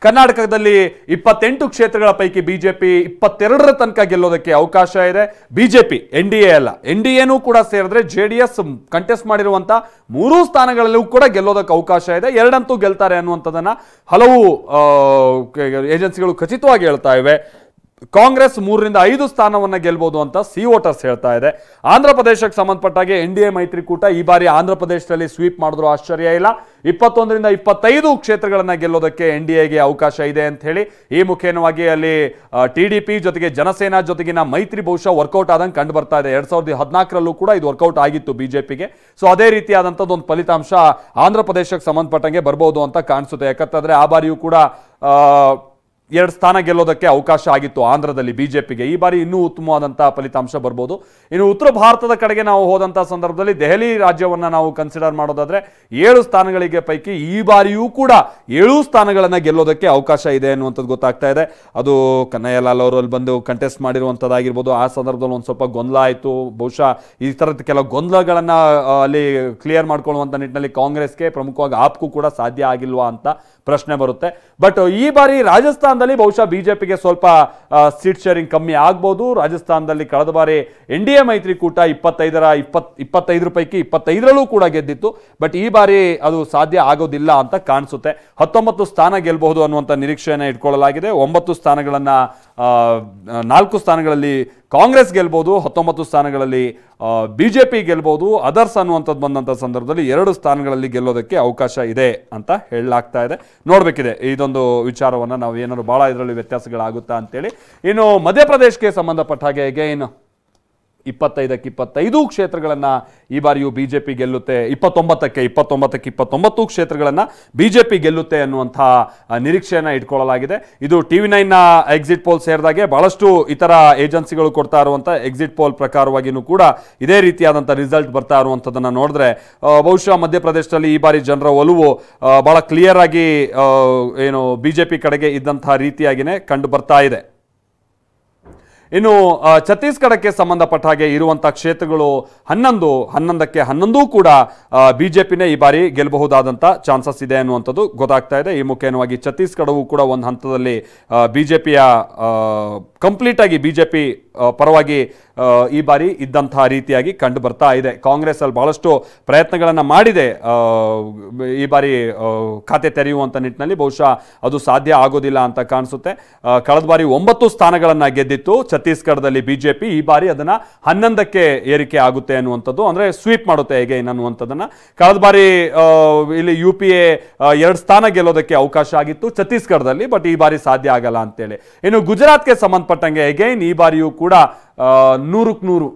ಕರ್ನಾಟಕದಲ್ಲಿ 28 ಕ್ಷೇತ್ರಗಳ ಪೈಕಿ ಬಿಜೆಪಿ 22ರ ತನಕ ಗೆಲ್ಲೋದಕ್ಕೆ ಅವಕಾಶ ಇದೆ. ಬಿಜೆಪಿ NDA ಅಲ್ಲ, NDAನೂ ಕೂಡ ಸೇರಿದ್ರೆ JDS ಕಂಟೆಸ್ಟ್ ಮಾಡಿರುವಂತ 3 ಸ್ಥಾನಗಳಲ್ಲೂ ಕೂಡ ಗೆಲ್ಲೋದಕ್ಕೆ ಅವಕಾಶ ಇದೆ. 2 ಗೆಲ್ತಾರೆ ಅನ್ನುವಂಥದ್ದನ್ನ ಹಲವು ಏಜೆನ್ಸಿಗಳು ಖಚಿತವಾಗಿ ಹೇಳ್ತಾ ಇವೆ. ಕಾಂಗ್ರೆಸ್ 3ರಿಂದ 5 ಸ್ಥಾನವನ್ನ ಗೆಲ್ಬಹುದು ಅಂತ ಸಿ ವೋಟರ್ಸ್ ಹೇಳ್ತಾ ಇದೆ. ಆಂಧ್ರ ಪ್ರದೇಶಕ್ಕೆ ಸಂಬಂಧಪಟ್ಟಾಗೆ NDA ಮೈತ್ರಿಕೂಟ ಈ ಬಾರಿ ಆಂಧ್ರ ಪ್ರದೇಶದಲ್ಲಿ ಸ್ವೀಪ್ ಮಾಡಿದ್ರು ಆಶ್ಚರ್ಯ ಇಲ್ಲ. 21ರಿಂದ 25 ಕ್ಷೇತ್ರಗಳನ್ನ ಗೆಲ್ಲೋದಕ್ಕೆ NDAಗೆ ಅವಕಾಶ ಇದೆ ಅಂತ ಹೇಳಿ ಈ ಮುಖೇನವಾಗಿ ಅಲ್ಲಿ TDP ಜೊತೆಗೆ ಜನಸೇನಾ ಜೊತೆಗಿನ ಮೈತ್ರಿ ಬಹುಶಃ ವರ್ಕೌಟ್ ಆದಂಗೆ ಕಂಡು ಬರ್ತಾ ಇದೆ. 2014ರಲ್ಲೂ ಕೂಡ ಇದು ವರ್ಕೌಟ್ ಆಗಿತ್ತು ಬಿಜೆಪಿಗೆ. ಸೊ ಅದೇ ರೀತಿಯಾದಂಥದ್ದು ಒಂದು ಫಲಿತಾಂಶ ಆಂಧ್ರ ಪ್ರದೇಶಕ್ಕೆ ಸಂಬಂಧಪಟ್ಟಂಗೆ ಬರ್ಬೋದು ಅಂತ ಕಾಣಿಸುತ್ತೆ. ಯಾಕಂತಂದ್ರೆ ಆ ಬಾರಿಯೂ ಕೂಡ 2 ಸ್ಥಾನ ಗೆಲ್ಲೋದಕ್ಕೆ ಅವಕಾಶ ಆಗಿತ್ತು ಆಂಧ್ರದಲ್ಲಿ ಬಿಜೆಪಿಗೆ. ಈ ಬಾರಿ ಇನ್ನೂ ಉತ್ತಮವಾದಂಥ ಫಲಿತಾಂಶ ಬರ್ಬೋದು. ಇನ್ನು ಉತ್ತರ ಭಾರತದ ಕಡೆಗೆ ನಾವು ಹೋದಂಥ ಸಂದರ್ಭದಲ್ಲಿ ದೆಹಲಿ ರಾಜ್ಯವನ್ನ ನಾವು ಕನ್ಸಿಡರ್ ಮಾಡೋದಾದ್ರೆ 7 ಸ್ಥಾನಗಳಿಗೆ ಪೈಕಿ ಈ ಬಾರಿಯೂ ಕೂಡ 7 ಸ್ಥಾನಗಳನ್ನು ಗೆಲ್ಲೋದಕ್ಕೆ ಅವಕಾಶ ಇದೆ ಅನ್ನುವಂಥದ್ದು ಗೊತ್ತಾಗ್ತಾ ಇದೆ. ಅದು ಕನ್ನಯ್ಯಲಾಲ್ ಅವರಲ್ಲಿ ಬಂದು ಕಂಟೆಸ್ಟ್ ಮಾಡಿರುವಂಥದ್ದಾಗಿರ್ಬೋದು. ಆ ಸಂದರ್ಭದಲ್ಲಿ ಒಂದು ಸ್ವಲ್ಪ ಗೊಂದಲ ಆಯಿತು. ಬಹುಶಃ ಈ ಥರದ ಕೆಲವು ಗೊಂದಲಗಳನ್ನು ಅಲ್ಲಿ ಕ್ಲಿಯರ್ ಮಾಡ್ಕೊಳ್ಳುವಂಥ ನಿಟ್ಟಿನಲ್ಲಿ ಕಾಂಗ್ರೆಸ್ಗೆ ಪ್ರಮುಖವಾಗಿ ಆಪ್ಗೂ ಕೂಡ ಸಾಧ್ಯ ಆಗಿಲ್ವಾ ಅಂತ ಪ್ರಶ್ನೆ ಬರುತ್ತೆ. ಬಟ್ ಈ ಬಾರಿ ರಾಜಸ್ಥಾನದಲ್ಲಿ ಬಹುಶಃ ಬಿಜೆಪಿಗೆ ಸ್ವಲ್ಪ ಸೀಟ್ ಶೇರಿಂಗ್ ಕಮ್ಮಿ ಆಗ್ಬೋದು. ರಾಜಸ್ಥಾನದಲ್ಲಿ ಕಳೆದ ಬಾರಿ NDA ಮೈತ್ರಿಕೂಟ 25 ಪೈಕಿ 25ರಲ್ಲೂ ಕೂಡ ಗೆದ್ದಿತ್ತು. ಬಟ್ ಈ ಬಾರಿ ಅದು ಸಾಧ್ಯ ಆಗೋದಿಲ್ಲ ಅಂತ ಕಾಣಿಸುತ್ತೆ. 19 ಸ್ಥಾನ ಗೆಲ್ಲಬಹುದು ಅನ್ನುವಂಥ ನಿರೀಕ್ಷೆಯನ್ನು ಇಟ್ಕೊಳ್ಳಲಾಗಿದೆ. 9 ಸ್ಥಾನಗಳನ್ನ 4 ಸ್ಥಾನಗಳಲ್ಲಿ ಕಾಂಗ್ರೆಸ್ ಗೆಲ್ಬಹುದು, 19 ಸ್ಥಾನಗಳಲ್ಲಿ ಬಿಜೆಪಿ ಗೆಲ್ಬಹುದು. ಅದರ್ಸ್ ಅನ್ನುವಂಥದ್ದು ಬಂದಂಥ ಸಂದರ್ಭದಲ್ಲಿ 2 ಸ್ಥಾನಗಳಲ್ಲಿ ಗೆಲ್ಲೋದಕ್ಕೆ ಅವಕಾಶ ಇದೆ ಅಂತ ಹೇಳಲಾಗ್ತಾ ಇದೆ. ನೋಡ್ಬೇಕಿದೆ ಇದೊಂದು ವಿಚಾರವನ್ನು ನಾವು ಏನಾದ್ರು ಬಹಳ ಇದರಲ್ಲಿ ವ್ಯತ್ಯಾಸಗಳಾಗುತ್ತಾ ಅಂತೇಳಿ. ಇನ್ನು ಮಧ್ಯಪ್ರದೇಶಕ್ಕೆ ಸಂಬಂಧಪಟ್ಟ ಹಾಗೆ ಏನು 25ಕ್ಕೆ 25 ಕ್ಷೇತ್ರಗಳನ್ನ ಈ ಬಾರಿಯೂ ಬಿಜೆಪಿ ಗೆಲ್ಲುತ್ತೆ. 29ಕ್ಕೆ 29 ಕ್ಷೇತ್ರಗಳನ್ನ ಬಿಜೆಪಿ ಗೆಲ್ಲುತ್ತೆ ಅನ್ನುವಂಥ ನಿರೀಕ್ಷೆಯನ್ನ ಇಟ್ಕೊಳ್ಳಲಾಗಿದೆ. ಇದು TV9ನ ಎಕ್ಸಿಟ್ ಪೋಲ್ ಸೇರಿದಾಗೆ ಬಹಳಷ್ಟು ಇತರ ಏಜೆನ್ಸಿಗಳು ಕೊಡ್ತಾ ಇರುವಂಥ ಎಕ್ಸಿಟ್ ಪೋಲ್ ಪ್ರಕಾರವಾಗಿಯೂ ಕೂಡ ಇದೇ ರೀತಿಯಾದಂಥ ರಿಸಲ್ಟ್ ಬರ್ತಾ ಇರುವಂಥದ್ದನ್ನು ನೋಡಿದ್ರೆ ಬಹುಶಃ ಮಧ್ಯಪ್ರದೇಶದಲ್ಲಿ ಈ ಬಾರಿ ಜನರ ಒಲವು ಬಹಳ ಕ್ಲಿಯರ್ ಆಗಿ ಏನು ಬಿಜೆಪಿ ಕಡೆಗೆ ಇದ್ದಂತಹ ರೀತಿಯಾಗಿಯೇ ಕಂಡು ಬರ್ತಾ ಇದೆ. ಇನ್ನು ಛತ್ತೀಸ್ಗಢಕ್ಕೆ ಸಂಬಂಧಪಟ್ಟ ಹಾಗೆ ಇರುವಂತಹ ಕ್ಷೇತ್ರಗಳು 11ಕ್ಕೆ 11 ಕೂಡ ಬಿಜೆಪಿನೇ ಈ ಬಾರಿ ಗೆಲ್ಲಬಹುದಾದಂಥ ಚಾನ್ಸಸ್ ಇದೆ ಅನ್ನುವಂಥದ್ದು ಗೊತ್ತಾಗ್ತಾ ಇದೆ. ಈ ಮುಖೇನವಾಗಿ ಛತ್ತೀಸ್ಗಢವು ಕೂಡ ಒಂದು ಹಂತದಲ್ಲಿ ಬಿಜೆಪಿಯ ಕಂಪ್ಲೀಟ್ ಆಗಿ ಬಿಜೆಪಿ ಪರವಾಗಿ ಈ ಬಾರಿ ಇದ್ದಂತಹ ರೀತಿಯಾಗಿ ಕಂಡು ಬರ್ತಾ ಇದೆ. ಕಾಂಗ್ರೆಸ್ ಅಲ್ಲಿ ಬಹಳಷ್ಟು ಪ್ರಯತ್ನಗಳನ್ನು ಮಾಡಿದೆ ಈ ಬಾರಿ ಖಾತೆ ತೆರೆಯುವಂಥ ನಿಟ್ಟಿನಲ್ಲಿ. ಬಹುಶಃ ಅದು ಸಾಧ್ಯ ಆಗೋದಿಲ್ಲ ಅಂತ ಕಾಣಿಸುತ್ತೆ. ಕಳೆದ ಬಾರಿ 9 ಸ್ಥಾನಗಳನ್ನು ಗೆದ್ದಿತ್ತು ಛತ್ತೀಸ್ಗಢದಲ್ಲಿ ಬಿಜೆಪಿ. ಈ ಬಾರಿ ಅದನ್ನ 11ಕ್ಕೆ ಏರಿಕೆ ಆಗುತ್ತೆ ಅನ್ನುವಂಥದ್ದು, ಅಂದ್ರೆ ಸ್ವೀಪ್ ಮಾಡುತ್ತೆ ಹೇಗೆ ಅನ್ನುವಂಥದ್ದನ್ನ. ಕಳೆದ ಬಾರಿ ಇಲ್ಲಿ UPA 2 ಸ್ಥಾನ ಗೆಲ್ಲೋದಕ್ಕೆ ಅವಕಾಶ ಆಗಿತ್ತು ಛತ್ತೀಸ್ಗಢದಲ್ಲಿ, ಬಟ್ ಈ ಬಾರಿ ಸಾಧ್ಯ ಆಗಲ್ಲ ಅಂತೇಳಿ. ಇನ್ನು ಗುಜರಾತ್ಗೆ ಸಂಬಂಧಪಟ್ಟಂಗೆ ಅಗೈನ್ ಈ ಬಾರಿಯೂ ಕೂಡ 100ಕ್ಕೆ 100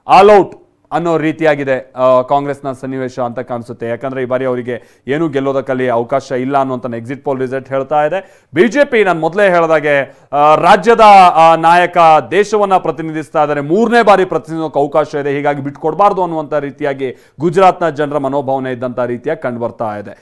ಆಲ್ ಔಟ್ ಅನ್ನೋ ರೀತಿಯಾಗಿದೆ ಕಾಂಗ್ರೆಸ್ನ ಸನ್ನಿವೇಶ ಅಂತ ಕಾಣಿಸುತ್ತೆ. ಯಾಕಂದ್ರೆ ಈ ಬಾರಿ ಅವರಿಗೆ ಏನು ಗೆಲ್ಲೋದಕ್ಕಲ್ಲಿ ಅವಕಾಶ ಇಲ್ಲ ಅನ್ನುವಂಥ ಎಕ್ಸಿಟ್ ಪೋಲ್ ರಿಸಲ್ಟ್ ಹೇಳ್ತಾ ಇದೆ. ಬಿಜೆಪಿ ನಾನು ಮೊದಲೇ ಹೇಳಿದಾಗೆ ರಾಜ್ಯದ ನಾಯಕ, ದೇಶವನ್ನ ಪ್ರತಿನಿಧಿಸ್ತಾ ಇದ್ದಾರೆ, 3ನೇ ಬಾರಿ ಪ್ರತಿನಿಧಿಸೋಕೆ ಅವಕಾಶ ಇದೆ, ಹೀಗಾಗಿ ಬಿಟ್ಕೊಡ್ಬಾರ್ದು ಅನ್ನುವಂಥ ರೀತಿಯಾಗಿ ಗುಜರಾತ್ನ ಜನರ ಮನೋಭಾವನೆ ಇದ್ದಂಥ ರೀತಿಯಾಗಿ ಕಂಡು ಬರ್ತಾ ಇದೆ.